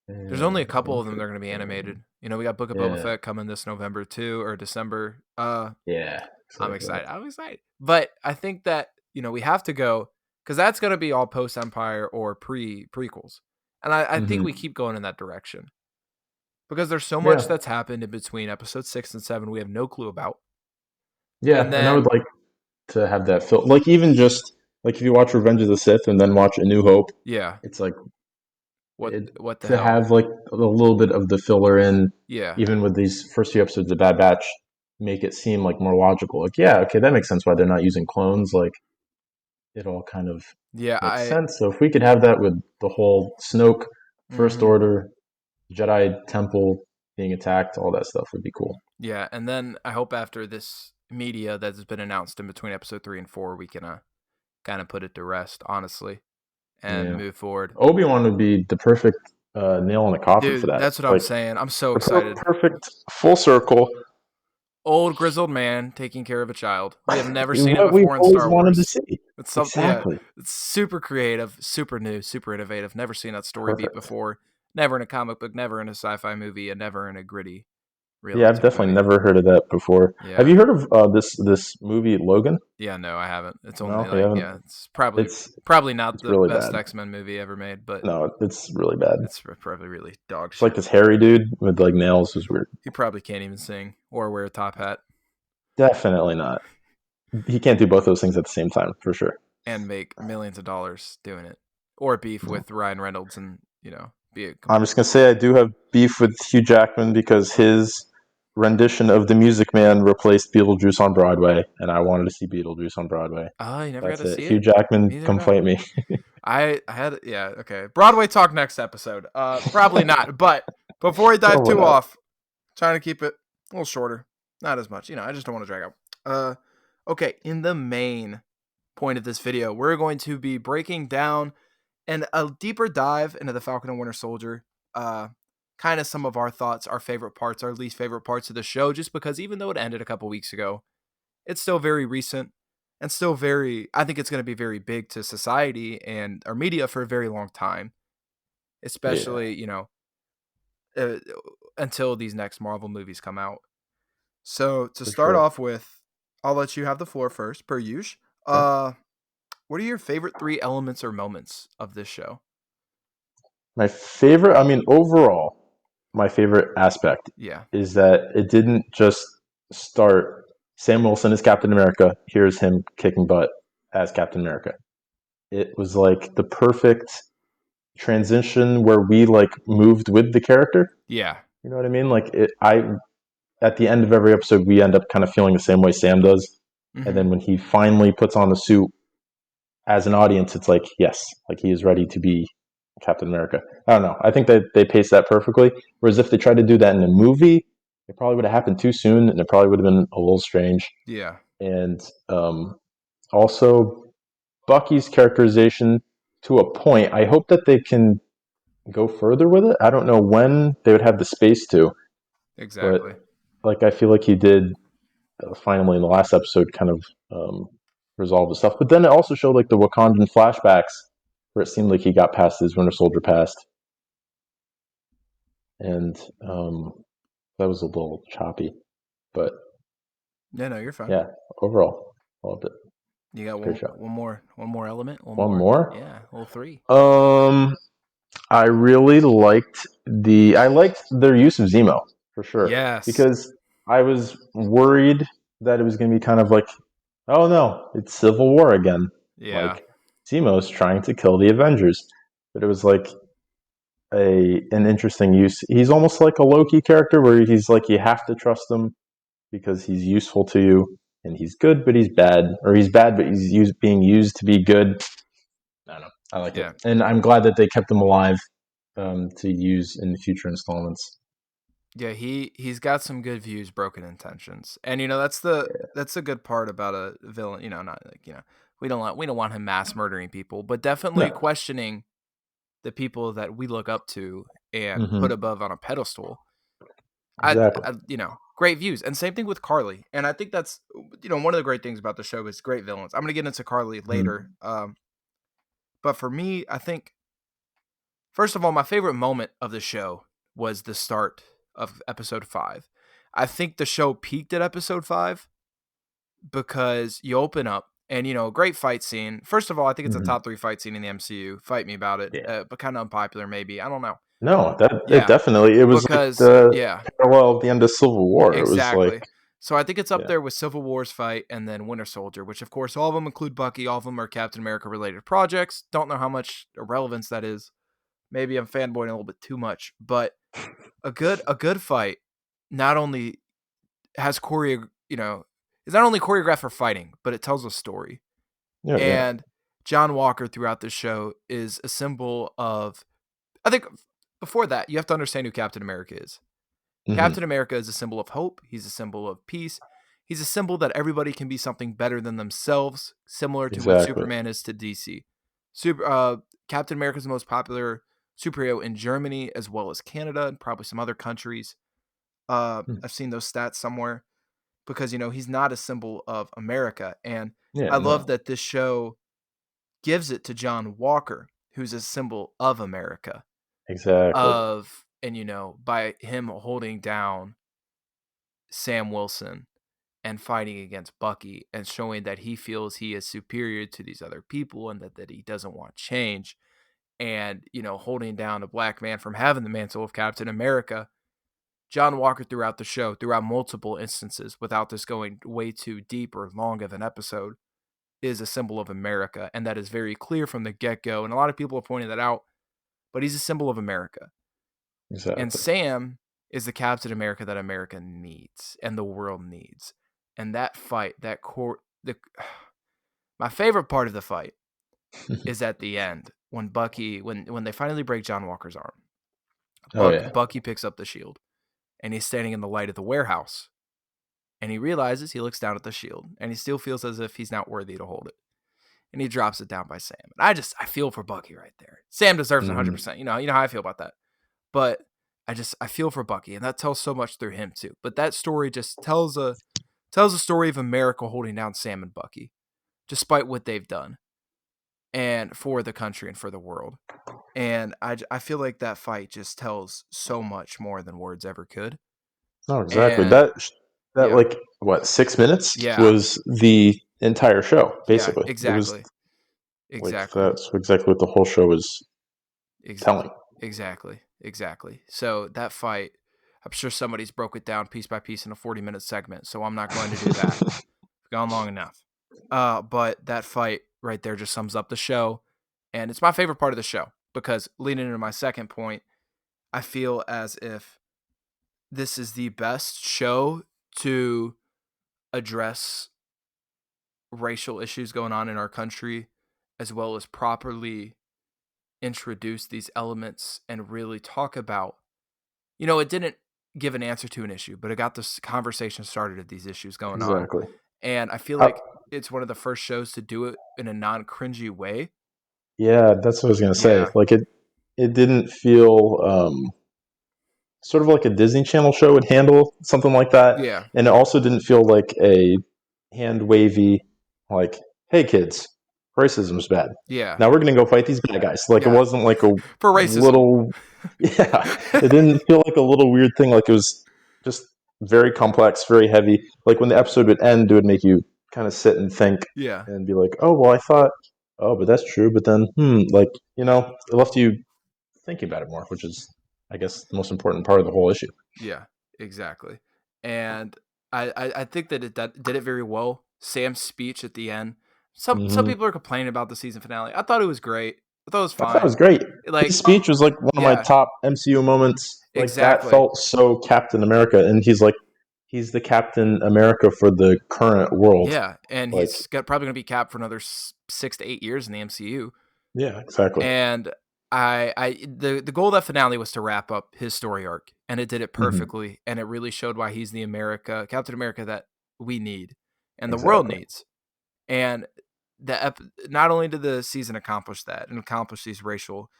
There's only a couple of them that are going to be animated. We got Book of Boba Fett coming this November too, or December. I'm excited. I'm excited. But I think that, we have to go, because that's going to be all post-Empire or prequels. And I think we keep going in that direction. Because there's so much that's happened in between episode 6 and 7 we have no clue about. Yeah, and I would like to have that film. Like, even just, like, if you watch Revenge of the Sith and then watch A New Hope, it's like, what the to hell? have, like, a little bit of the filler in, yeah, even with these first few episodes of Bad Batch, make it seem, like, more logical. Like, yeah, okay, that makes sense why they're not using clones. Like, it all kind of makes sense. So if we could have that with the whole Snoke, First Order, Jedi Temple being attacked, all that stuff would be cool. Yeah, and then I hope after this media that has been announced in between episode 3 and 4, we can kind of put it to rest, honestly, and move forward. Obi-Wan would be the perfect nail in the coffin for that. That's what I'm saying. I'm so excited. Perfect full circle. Old grizzled man taking care of a child. We have never seen it before in Star Wars. Wanted to see. It's exactly. It's super creative, super new, super innovative. Never seen that story beat before. Never in a comic book, never in a sci-fi movie, and never in a gritty. Yeah, I've definitely never heard of that before. Yeah. Have you heard of this movie Logan? Yeah, no, I haven't. It's only it's probably not the really best X-Men movie ever made, but no, it's really bad. It's probably really dog shit. It's like this hairy dude with like nails is weird. He probably can't even sing or wear a top hat. Definitely not. He can't do both those things at the same time, for sure. And make millions of dollars doing it, or beef with Ryan Reynolds, and I'm just gonna say I do have beef with Hugh Jackman because his rendition of The Music Man replaced Beetlejuice on Broadway, and I wanted to see Beetlejuice on Broadway. Oh, you never got to see it? Hugh Jackman, come fight me. I had, okay. Broadway talk next episode. Probably not, but before I dive too off, trying to keep it a little shorter. Not as much, I just don't want to drag out. Okay, in the main point of this video, we're going to be breaking down and a deeper dive into the Falcon and Winter Soldier. Kind of some of our thoughts, our favorite parts, our least favorite parts of the show, just because even though it ended a couple weeks ago, it's still very recent and still I think it's going to be very big to society and our media for a very long time, especially, until these next Marvel movies come out. So to start off with, I'll let you have the floor first, per usual. What are your favorite 3 elements or moments of this show? My favorite, overall, my favorite aspect is that it didn't just start Sam Wilson as Captain America. Here's him kicking butt as Captain America. It was like the perfect transition where we like moved with the character. Yeah. You know what I mean? Like at the end of every episode, we end up kind of feeling the same way Sam does. Mm-hmm. And then when he finally puts on the suit as an audience, it's like, yes, like he is ready to be Captain America. I don't know. I think that they paced that perfectly. Whereas if they tried to do that in a movie, it probably would have happened too soon, and it probably would have been a little strange. Yeah. And also Bucky's characterization to a point. I hope that they can go further with it. I don't know when they would have the space to, Exactly. but like I feel like he did finally in the last episode kind of resolve the stuff. But then it also showed like the Wakandan flashbacks where it seemed like he got past his Winter Soldier past, and that was a little choppy. But No, you're fine. yeah, overall, loved it. You got Great show. one more element. One more? Yeah, well, 3. I really liked their use of Zemo for sure. Yes. Because I was worried that it was going to be kind of like, oh no, it's Civil War again. Yeah. Like Zemo's trying to kill the Avengers, but it was like an interesting use. He's almost like a Loki character where he's like you have to trust him because he's useful to you, and he's good but he's bad, or he's bad but he's being used to be good. I don't know. I like it, and I'm glad that they kept him alive to use in future installments. Yeah, he's got some good views, broken intentions, and that's the good part about a villain. Not like we don't want him mass murdering people, but definitely questioning the people that we look up to and put above on a pedestal. Exactly. Great views, and same thing with Carly. And I think that's one of the great things about the show is great villains. I'm gonna get into Carly later, but for me, I think first of all, my favorite moment of the show was the start of episode 5. I think the show peaked at episode 5 because you open up and, great fight scene. First of all, I think it's a top 3 fight scene in the MCU. Fight me about it, but kind of unpopular maybe. I don't know. No, it definitely, it was because, like the parallel of the end of Civil War. Exactly. It was like, so I think it's up there with Civil War's fight and then Winter Soldier, which of course all of them include Bucky. All of them are Captain America related projects. Don't know how much relevance that is. Maybe I'm fanboying a little bit too much, but a good fight not only has is not only choreographed for fighting, but it tells a story. And John Walker throughout the show is a symbol of, I think before that, you have to understand who Captain America is. Captain America is a symbol of hope. He's a symbol of peace. He's a symbol that everybody can be something better than themselves, similar to what Superman is to DC. Captain America is the most popular superhero in Germany as well as Canada and probably some other countries. I've seen those stats somewhere because he's not a symbol of America, and I love that this show gives it to John Walker, who's a symbol of America. Exactly. And by him holding down Sam Wilson and fighting against Bucky and showing that he feels he is superior to these other people and that he doesn't want change, and holding down a black man from having the mantle of Captain America. John Walker throughout the show, throughout multiple instances, without this going way too deep or long of an episode, is a symbol of America, and that is very clear from the get-go, and a lot of people have pointed that out, but he's a symbol of America. Exactly. And Sam is the Captain America that America needs and the world needs. And that fight, my favorite part of the fight is at the end when Bucky, when they finally break John Walker's arm. Bucky picks up the shield and he's standing in the light of the warehouse. And he realizes, he looks down at the shield and he still feels as if he's not worthy to hold it. And he drops it down by Sam. And I feel for Bucky right there. Sam deserves 100%. You know how I feel about that. But I feel for Bucky, and that tells so much through him too. But that story just tells a story of America holding down Sam and Bucky, despite what they've done, and for the country and for the world. And I feel like that fight just tells so much more than words ever could. Oh, exactly. And that like what 6 minutes was the entire show, basically. Yeah, exactly. Exactly. That's exactly what the whole show was telling. Exactly. So that fight, I'm sure somebody's broke it down piece by piece in a 40-minute segment, so I'm not going to do that. It's gone long enough. But that fight right there just sums up the show, and it's my favorite part of the show because leading into my second point, I feel as if this is the best show to address racial issues going on in our country, as well as properly introduce these elements and really talk about, it didn't give an answer to an issue, but it got this conversation started of these issues going on. Exactly. And I feel How, like it's one of the first shows to do it in a non-cringy way. yeah, that's what I was gonna say. Yeah. Like it didn't feel sort of like a Disney Channel show would handle something like that, Yeah. and it also didn't feel like a hand wavy, like, "Hey kids, racism's bad. Yeah. Now we're gonna go fight these bad guys." Like it Yeah. wasn't like a For racism. little, yeah, it didn't feel like a little weird thing. Like it was just very complex, very heavy. Like when the episode would end, it would make you kind of sit and think Yeah. and be like, "Oh, well, I thought, oh, but that's true." But then, like it left you thinking about it more, which is, I guess, the most important part of the whole issue. Yeah, exactly. And I think that it did it very well. Sam's speech at the end. Some people are complaining about the season finale. I thought it was great. I thought it was I thought it fine. was great. Like His speech was like one of my yeah. top MCU moments. Like that Exactly. felt so Captain America, and he's the Captain America for the current world. Yeah, and Like, he's probably going to be capped for another 6 to 8 years in the MCU. yeah, exactly. And the goal of that finale was to wrap up his story arc, and it did it perfectly, and it really showed why he's the Captain America that we need and the world needs. And not only did the season accomplish that and accomplish these racial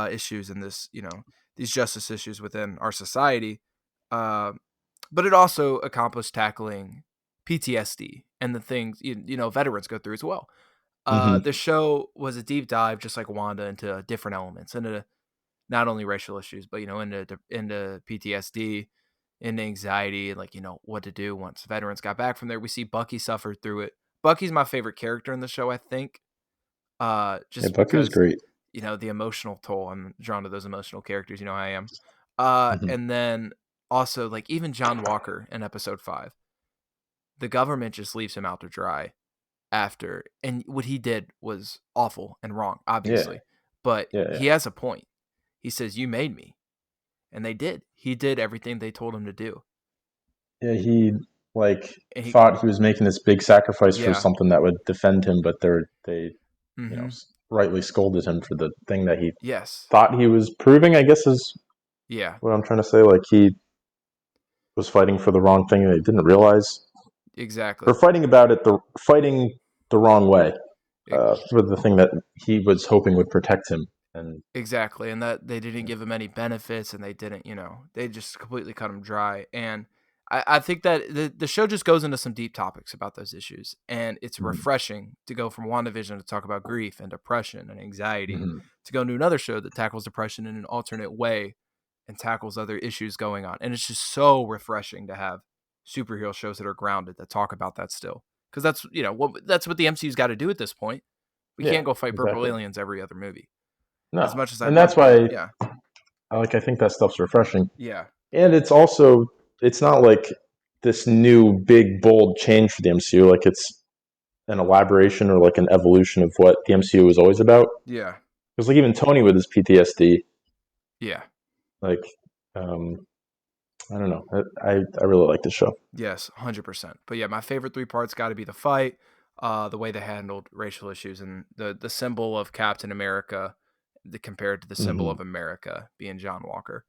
issues and this, these justice issues within our society, but it also accomplished tackling PTSD and the things veterans go through as well. The show was a deep dive, just like Wanda, into different elements, into not only racial issues, but into PTSD, into anxiety, and what to do once veterans got back from there. We see Bucky suffer through it. Bucky's my favorite character in the show, I think. Just Bucky was because great. the emotional toll. I'm drawn to those emotional characters. How I am. And then also even John Walker in episode 5, the government just leaves him out to dry after, and what he did was awful and wrong, obviously, but he has a point. He says, "You made me," and they did. He did everything they told him to do. Yeah, he thought he was making this big sacrifice for something that would defend him, but they rightly scolded him for the thing that he thought he was proving, I guess, is what I'm trying to say. Like he was fighting for the wrong thing and they didn't realize. Exactly. Or fighting the wrong way for the thing that he was hoping would protect him. And exactly, and that they didn't give him any benefits, and they didn't, they just completely cut him dry. And I think that the show just goes into some deep topics about those issues, and it's refreshing to go from WandaVision to talk about grief and depression and anxiety to go into another show that tackles depression in an alternate way and tackles other issues going on. And it's just so refreshing to have superhero shows that are grounded, that talk about that still, because that's that's what the MCU's got to do at this point. We can't go fight purple aliens every other movie. No, as much as and that's why I think that stuff's refreshing. Yeah, and it's not like this new big bold change for the MCU. Like it's an elaboration or like an evolution of what the MCU was always about. Yeah, because even Tony with his PTSD. Yeah, I don't know. I really like this show. Yes, 100%. But yeah, my favorite 3 parts got to be the fight, the way they handled racial issues, and the symbol of Captain America compared to the symbol of America being John Walker.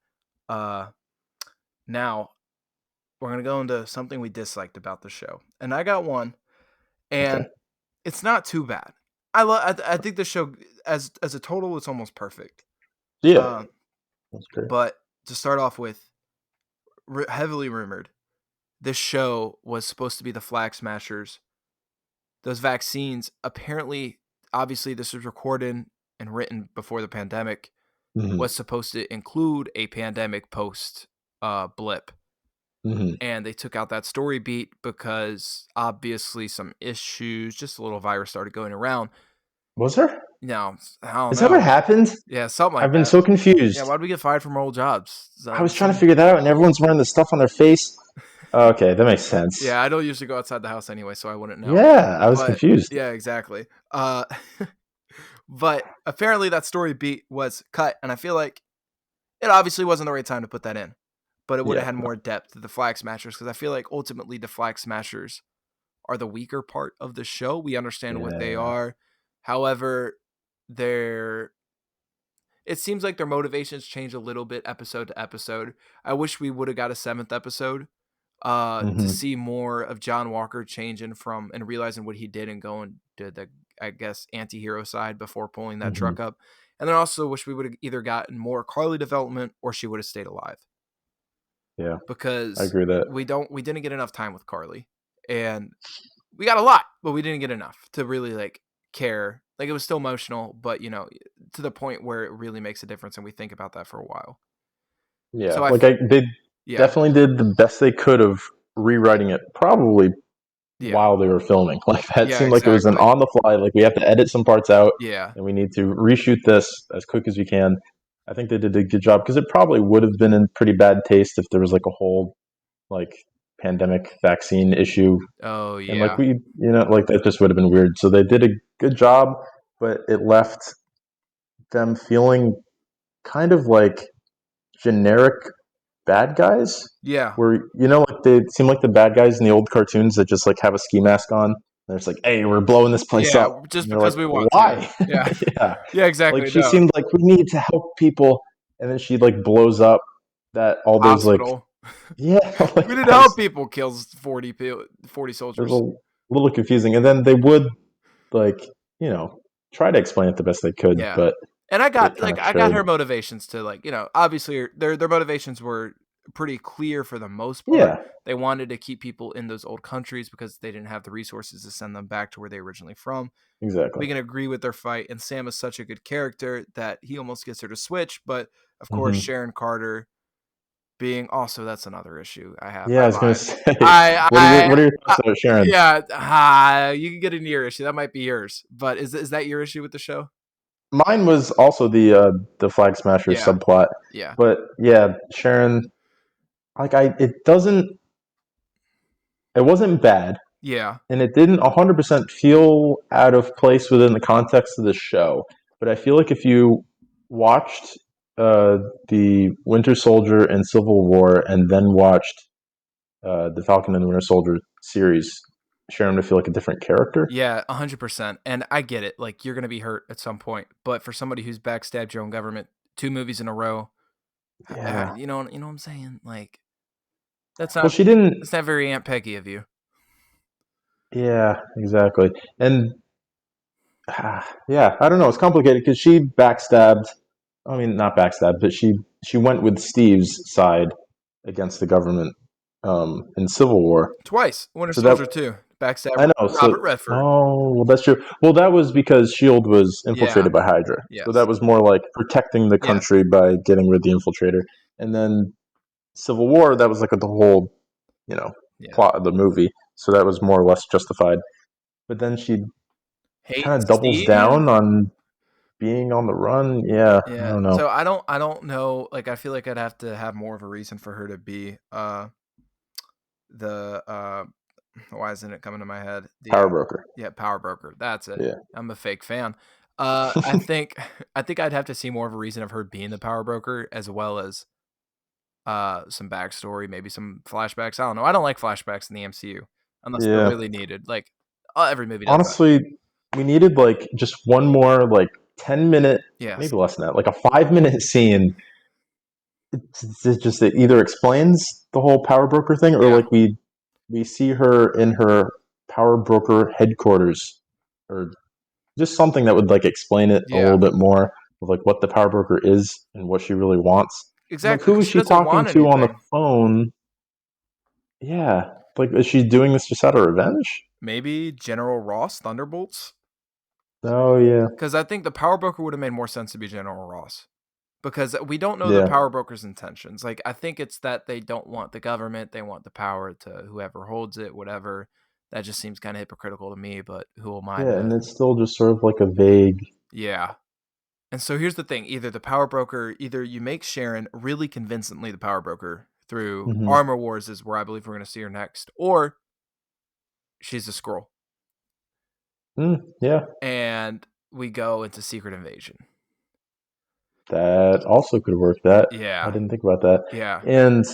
Now, we're going to go into something we disliked about the show. And I got one, and it's not too bad. I think the show, as a total, it's almost perfect. Yeah. That's great. But to start off with, heavily rumored, this show was supposed to be the Flag Smashers. Those vaccines, apparently, obviously this was recorded and written before the pandemic, was supposed to include a pandemic post blip. And they took out that story beat because obviously some issues, just a little virus started going around. Was there? No, I don't know. Is that what happened? Yeah, something like that. I've been so confused. Yeah, why did we get fired from our old jobs? I was trying to figure that out, and everyone's wearing the stuff on their face. Okay, that makes sense. Yeah, I don't usually go outside the house anyway, so I wouldn't know. Yeah, I was confused. Yeah, exactly. But apparently that story beat was cut, and I feel like it obviously wasn't the right time to put that in, but it would have had more depth to the Flag Smashers, because I feel like ultimately the Flag Smashers are the weaker part of the show. We understand what they are. However, it seems like their motivations change a little bit episode to episode. I wish we would have got a 7th episode to see more of John Walker changing from and realizing what he did and going to the, I guess, anti-hero side before pulling that truck up. And then also wish we would have either gotten more Carly development or she would have stayed alive. Yeah, because I agree with that. We didn't get enough time with Carly, and we got a lot, but we didn't get enough to really like care. Like it was still emotional, but you know, to the point where it really makes a difference, and we think about that for a while. Yeah, So they definitely did the best they could of rewriting it, probably while they were filming. Like that seemed like it was an on the fly. Like we have to edit some parts out, and we need to reshoot this as quick as we can. I think they did a good job because it probably would have been in pretty bad taste if there was like a whole like pandemic vaccine issue. Oh yeah, and like we, like that just would have been weird. So they did a good job, but it left them feeling kind of like generic bad guys. Yeah. Where like they seem like the bad guys in the old cartoons that just like have a ski mask on. And it's like, hey, we're blowing this place up. Just because we want why? to. Yeah. Yeah. Yeah, exactly. Like she seemed like we need to help people, and then she like blows up that all those hospital. Like we need to help people. Kills 40 soldiers. It was a little confusing, and then they would like try to explain it the best they could. Yeah. But and I got her motivations to like obviously their motivations were pretty clear for the most part. Yeah. They wanted to keep people in those old countries because they didn't have the resources to send them back to where they were originally from. Exactly. We can agree with their fight, and Sam is such a good character that he almost gets her to switch. But of course, Sharon Carter being also, that's another issue I have. Yeah, I was going to say. What are your thoughts about Sharon? Yeah, you can get into your issue. That might be yours. But is that your issue with the show? Mine was also the Flag Smasher subplot. Yeah. But yeah, Sharon, like it wasn't bad. Yeah. And it didn't 100% feel out of place within the context of the show. But I feel like if you watched the Winter Soldier and Civil War and then watched the Falcon and the Winter Soldier series, Sharon would feel like a different character. Yeah, 100%. And I get it. Like, you're going to be hurt at some point. But for somebody who's backstabbed your own government 2 movies in a row, you know what I'm saying? Like, that's not. Well, she didn't. It's not very Aunt Peggy of you. Yeah, exactly. And yeah, I don't know. It's complicated because she backstabbed. I mean, not backstabbed, but she went with Steve's side against the government in Civil War twice. Winter Soldier too. Backstab. I know. Robert Redford. Oh, well, that's true. Well, that was because S.H.I.E.L.D. was infiltrated by Hydra. Yes. So that was more like protecting the country by getting rid of the infiltrator. And then Civil War, that was like the whole, plot of the movie. So that was more or less justified. But then she kind of doubles down on being on the run. Yeah. I don't know. So I don't know. Like, I feel like I'd have to have more of a reason for her to be why isn't it coming to my head? Power Broker. Yeah, Power Broker. That's it. Yeah. I'm a fake fan. I think I'd have to see more of a reason of her being the Power Broker, as well as some backstory, maybe some flashbacks. I don't know. I don't like flashbacks in the MCU unless they're really needed. Like every movie does. Honestly, we needed like just one more 10-minute, maybe less than that, like a 5-minute scene. It either explains the whole Power Broker thing, or like we see her in her Power Broker headquarters, or just something that would explain it a little bit more of what the Power Broker is and what she really wants. Exactly. Who is she talking to on the phone? Yeah. Is she doing this just out of revenge? Maybe General Ross, Thunderbolts? Oh, yeah. Because I think the Power Broker would have made more sense to be General Ross. Because we don't know the Power Broker's intentions. I think it's that they don't want the government. They want the power to whoever holds it, whatever. That just seems kind of hypocritical to me, but who am I? Yeah, and it's still just sort of a vague... Yeah. And so here's the thing. Either you make Sharon really convincingly the Power Broker through Armor Wars is where I believe we're going to see her next, or she's a Skrull. Yeah. And we go into Secret Invasion. That also could work. I didn't think about that. Yeah. And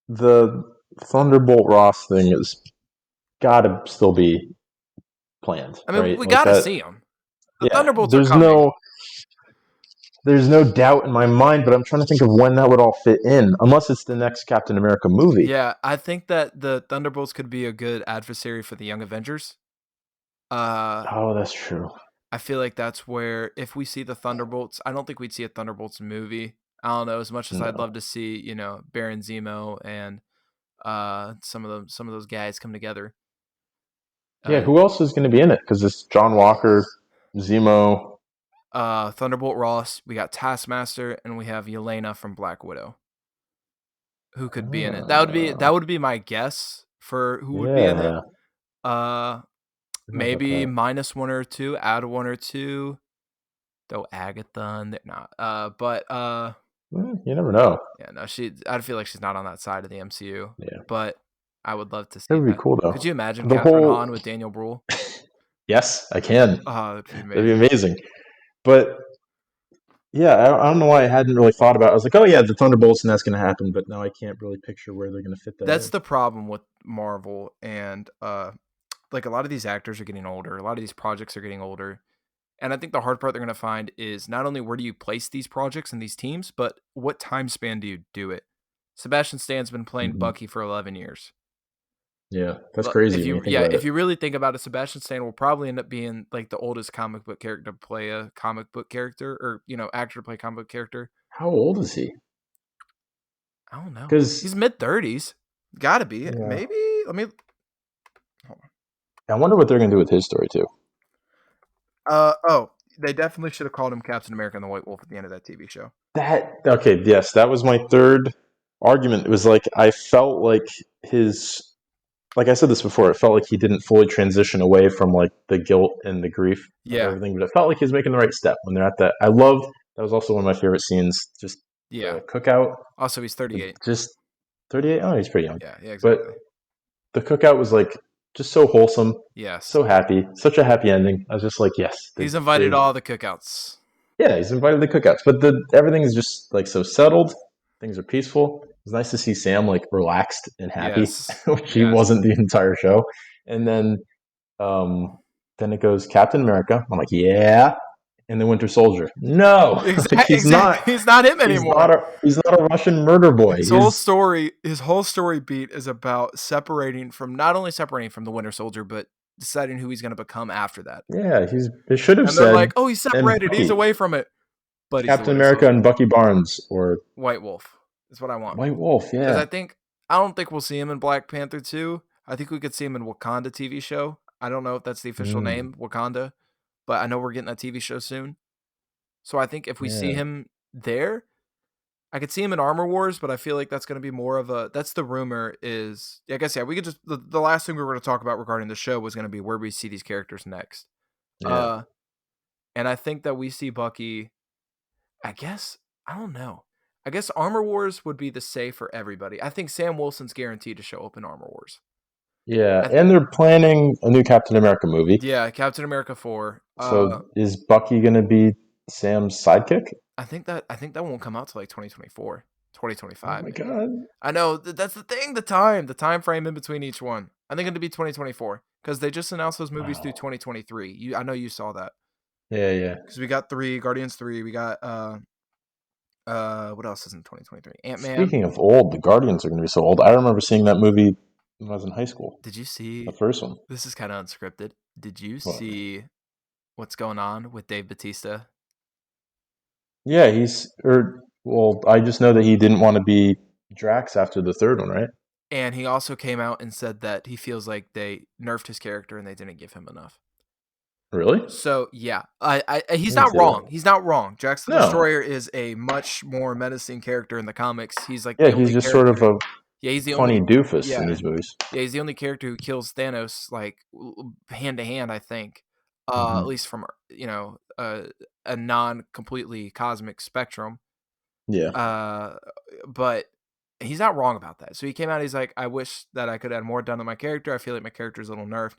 the Thunderbolt Ross thing is got to still be planned. I mean, right? we got to see him. The Thunderbolts there's are coming. there's no doubt in my mind, but I'm trying to think of when that would all fit in, unless it's the next Captain America movie. Yeah, I think that the Thunderbolts could be a good adversary for the Young Avengers. Oh, that's true. I feel like that's where, if we see the Thunderbolts, I don't think we'd see a Thunderbolts movie. I don't know, as much as I'd No. love to see, Baron Zemo and some of those guys come together. Yeah, who else is going to be in it? Because it's John Walker, Zemo. Thunderbolt Ross, we got Taskmaster, and we have Yelena from Black Widow. Who could be in it? That would be my guess for who would be in it. Maybe minus one or two, add one or two. Though Agatha, they're not. You never know. Yeah, no, I feel like she's not on that side of the MCU. Yeah, but I would love to see that would be cool though. Could you imagine Catherine Hahn with Daniel Bruhl? Yes, I can. That'd be amazing. That'd be amazing. But yeah, I don't know why I hadn't really thought about it. I was like, oh yeah, the Thunderbolts and that's going to happen, but now I can't really picture where they're going to fit that. That's the problem with Marvel, and like a lot of these actors are getting older. A lot of these projects are getting older. And I think the hard part they're going to find is not only where do you place these projects and these teams, but what time span do you do it? Sebastian Stan's been playing Bucky for 11 years. Yeah, that's crazy. If you really think about it, Sebastian Stan will probably end up being like the oldest comic book character to play a comic book character, or actor to play a comic book character. How old is he? I don't know. Because he's mid-30s. Gotta be. Yeah. Maybe. Let me. Hold on. I wonder what they're gonna do with his story too. They definitely should have called him Captain America and the White Wolf at the end of that TV show. Yes, that was my third argument. It was like I felt like like I said this before, it felt like he didn't fully transition away from like the guilt and the grief of everything, but it felt like he was making the right step when they're at that. I loved that was also one of my favorite scenes. Just the cookout. Also, he's 38. Just 38. Oh, he's pretty young. Yeah, exactly. But the cookout was like just so wholesome. Yes. So happy. Such a happy ending. I was just like, yes. He's invited all the cookouts. Yeah, he's invited the cookouts. But everything is just like so settled. Things are peaceful. It's nice to see Sam like relaxed and happy, which he wasn't the entire show. And then it goes Captain America. I'm like, yeah. And the Winter Soldier. No, he's not. He's not him anymore. He's not a Russian murder boy. His whole story beat is about not only separating from the Winter Soldier, but deciding who he's going to become after that. Yeah, it should have said. They're like, oh, he's separated. He's away from it. But Captain America and Bucky Barnes or White Wolf is what I want. White Wolf, yeah. Because I don't think we'll see him in Black Panther 2. I think we could see him in Wakanda TV show. I don't know if that's the official name, Wakanda. But I know we're getting a TV show soon. So I think if we see him there, I could see him in Armor Wars, but I feel like that's going to be more of that's the rumor is, I guess, we could just, the last thing we were going to talk about regarding the show was going to be where we see these characters next. Yeah. And I think that we see Bucky, I guess, I don't know. I guess Armor Wars would be the safe for everybody. I think Sam Wilson's guaranteed to show up in Armor Wars. Yeah, and they're planning a new Captain America movie. Yeah, Captain America 4. So is Bucky going to be Sam's sidekick? I think that won't come out till like 2024, 2025. Oh my god! I know that's the thing. The time frame in between each one. I think it'll be 2024 because they just announced those movies through 2023. I know you saw that. Yeah. Because we got Guardians 3. We got what else is in 2023? Ant-Man. Speaking of old, the Guardians are going to be so old. I remember seeing that movie when I was in high school. Did you see the first one? This is kind of unscripted. Did you see what's going on with Dave Bautista? Yeah, I just know that he didn't want to be Drax after the third one, right? And he also came out and said that he feels like they nerfed his character and they didn't give him enough. Really? So, yeah. He's not wrong. He's not wrong. Drax the Destroyer is a much more menacing character in the comics. He's like he's just sort of a he's the funny doofus in these movies. Yeah, he's the only character who kills Thanos like hand to hand, I think. At least from a non-completely cosmic spectrum. Yeah. But he's not wrong about that. So he came out, he's like, I wish that I could have more done to my character. I feel like my character's a little nerfed.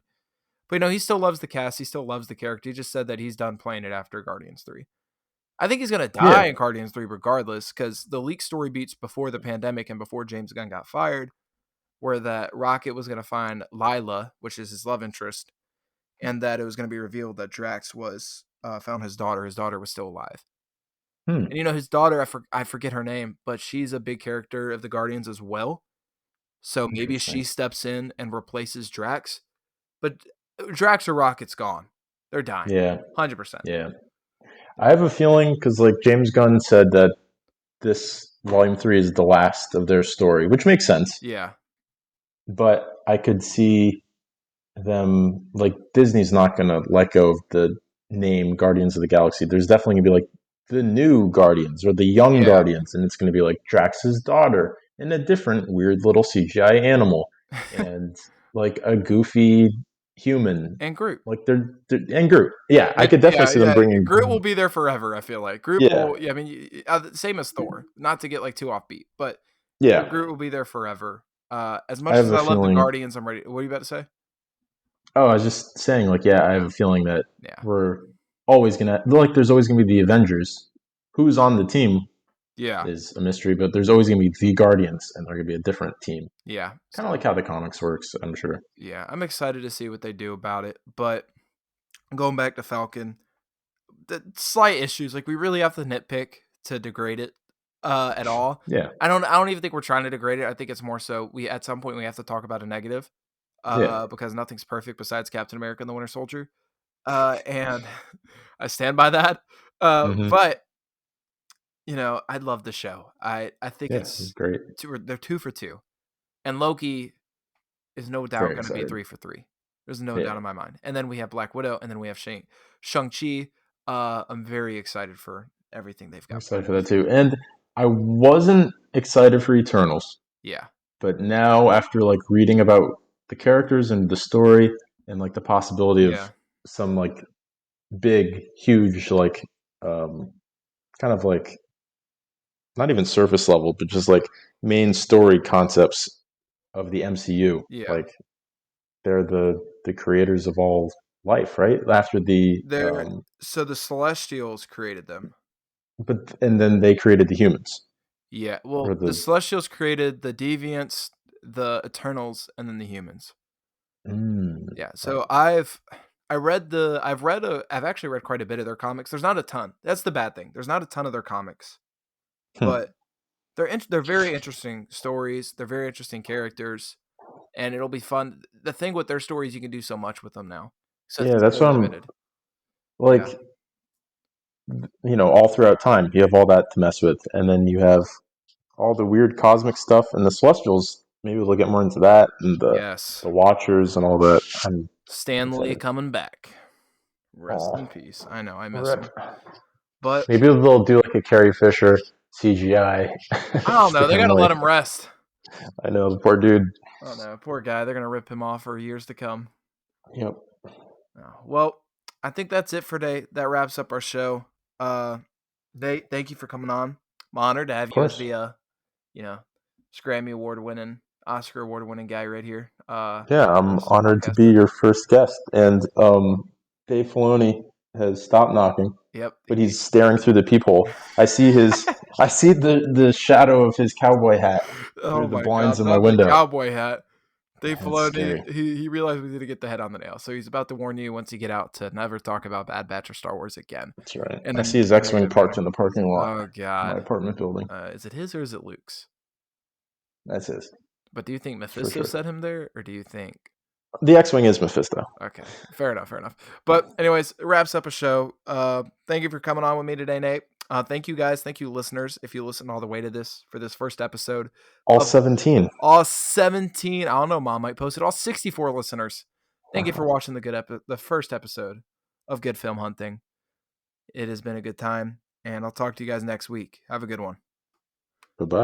But he still loves the cast. He still loves the character. He just said that he's done playing it after Guardians 3. I think he's going to die in Guardians 3 regardless, because the leak story beats before the pandemic and before James Gunn got fired were that Rocket was going to find Lila, which is his love interest, and that it was going to be revealed that Drax was found his daughter. His daughter was still alive. And his daughter, I forget her name, but she's a big character of the Guardians as well. So maybe she steps in and replaces Drax. But Drax or Rocket's gone. They're dying. Yeah. 100%. Yeah. I have a feeling, because like James Gunn said that this Volume 3 is the last of their story, which makes sense. Yeah. But I could see them, like, Disney's not going to let go of the name Guardians of the Galaxy. There's definitely going to be like the new Guardians or the young Guardians, and it's going to be like Drax's daughter and a different weird little CGI animal and like a goofy human and Groot. Like they're and Groot. Yeah, I could definitely see them bringing Groot will be there forever. I feel like Groot will. Yeah, I mean, same as Thor. Not to get like too offbeat, but Groot will be there forever. As much as I love the Guardians, I'm ready. What are you about to say? Oh, I was just saying, like, I have a feeling that we're always gonna there's always gonna be the Avengers. Who's on the team? Is a mystery, but there's always gonna be the Guardians, and they're gonna be a different team. Yeah, kind of like how the comics works, I'm sure. Yeah, I'm excited to see what they do about it. But going back to Falcon, the slight issues, like we really have to nitpick to degrade it at all. Yeah, I don't even think we're trying to degrade it. I think it's more so at some point we have to talk about a negative. Because nothing's perfect besides Captain America and the Winter Soldier. And I stand by that. But I love the show. I think it's great. They're 2 for 2. And Loki is no doubt going to be 3 for 3. There's no doubt in my mind. And then we have Black Widow, and then we have Shang-Chi. I'm very excited for everything they've got. I'm excited for that too. And I wasn't excited for Eternals. Yeah. But now, after like reading about the characters and the story and like the possibility of some like big, huge, like kind of like not even surface level, but just like main story concepts of the MCU. Yeah. Like they're the creators of all life, right? After the so the Celestials created them. And then they created the humans. Yeah. Well, the Celestials created the Deviants, the Eternals, and then the humans. Yeah. So I've actually read quite a bit of their comics. There's not a ton. That's the bad thing. There's not a ton of their comics, but they're very interesting stories. They're very interesting characters, and it'll be fun. The thing with their stories, you can do so much with them now. So that's what I'm like. All throughout time, you have all that to mess with, and then you have all the weird cosmic stuff and the Celestials. Maybe we'll get more into that and the Watchers and all that. Stan Lee coming back. Rest in peace. I know, I miss him. But maybe they'll do like a Carrie Fisher CGI. I don't know. They gotta let him rest. I know, the poor dude. Oh no, poor guy. They're gonna rip him off for years to come. Yep. Well, I think that's it for today. That wraps up our show. Thank you for coming on. I'm honored to have you as the Grammy Award-winning, Oscar Award-winning guy right here. I'm honored to be your first guest. And Dave Filoni has stopped knocking. Yep. But he's staring through the peephole. I see the shadow of his cowboy hat through the blinds in my window. Cowboy hat. Dave Filoni, he realized we need to get the head on the nail. So he's about to warn you once you get out to never talk about Bad Batch or Star Wars again. That's right. And I see his X-Wing parked in the parking lot. Oh, God. My apartment building. Is it his or is it Luke's? That's his. But do you think Mephisto set him there, or do you think... The X-Wing is Mephisto. Okay, fair enough. But anyways, it wraps up a show. Thank you for coming on with me today, Nate. Thank you guys. Thank you, listeners. If you listen all the way to this for this first episode. All 17. All 17. I don't know, Mom might post it. All 64 listeners. Thank you for watching the first episode of Good Film Hunting. It has been a good time, and I'll talk to you guys next week. Have a good one. Bye-bye.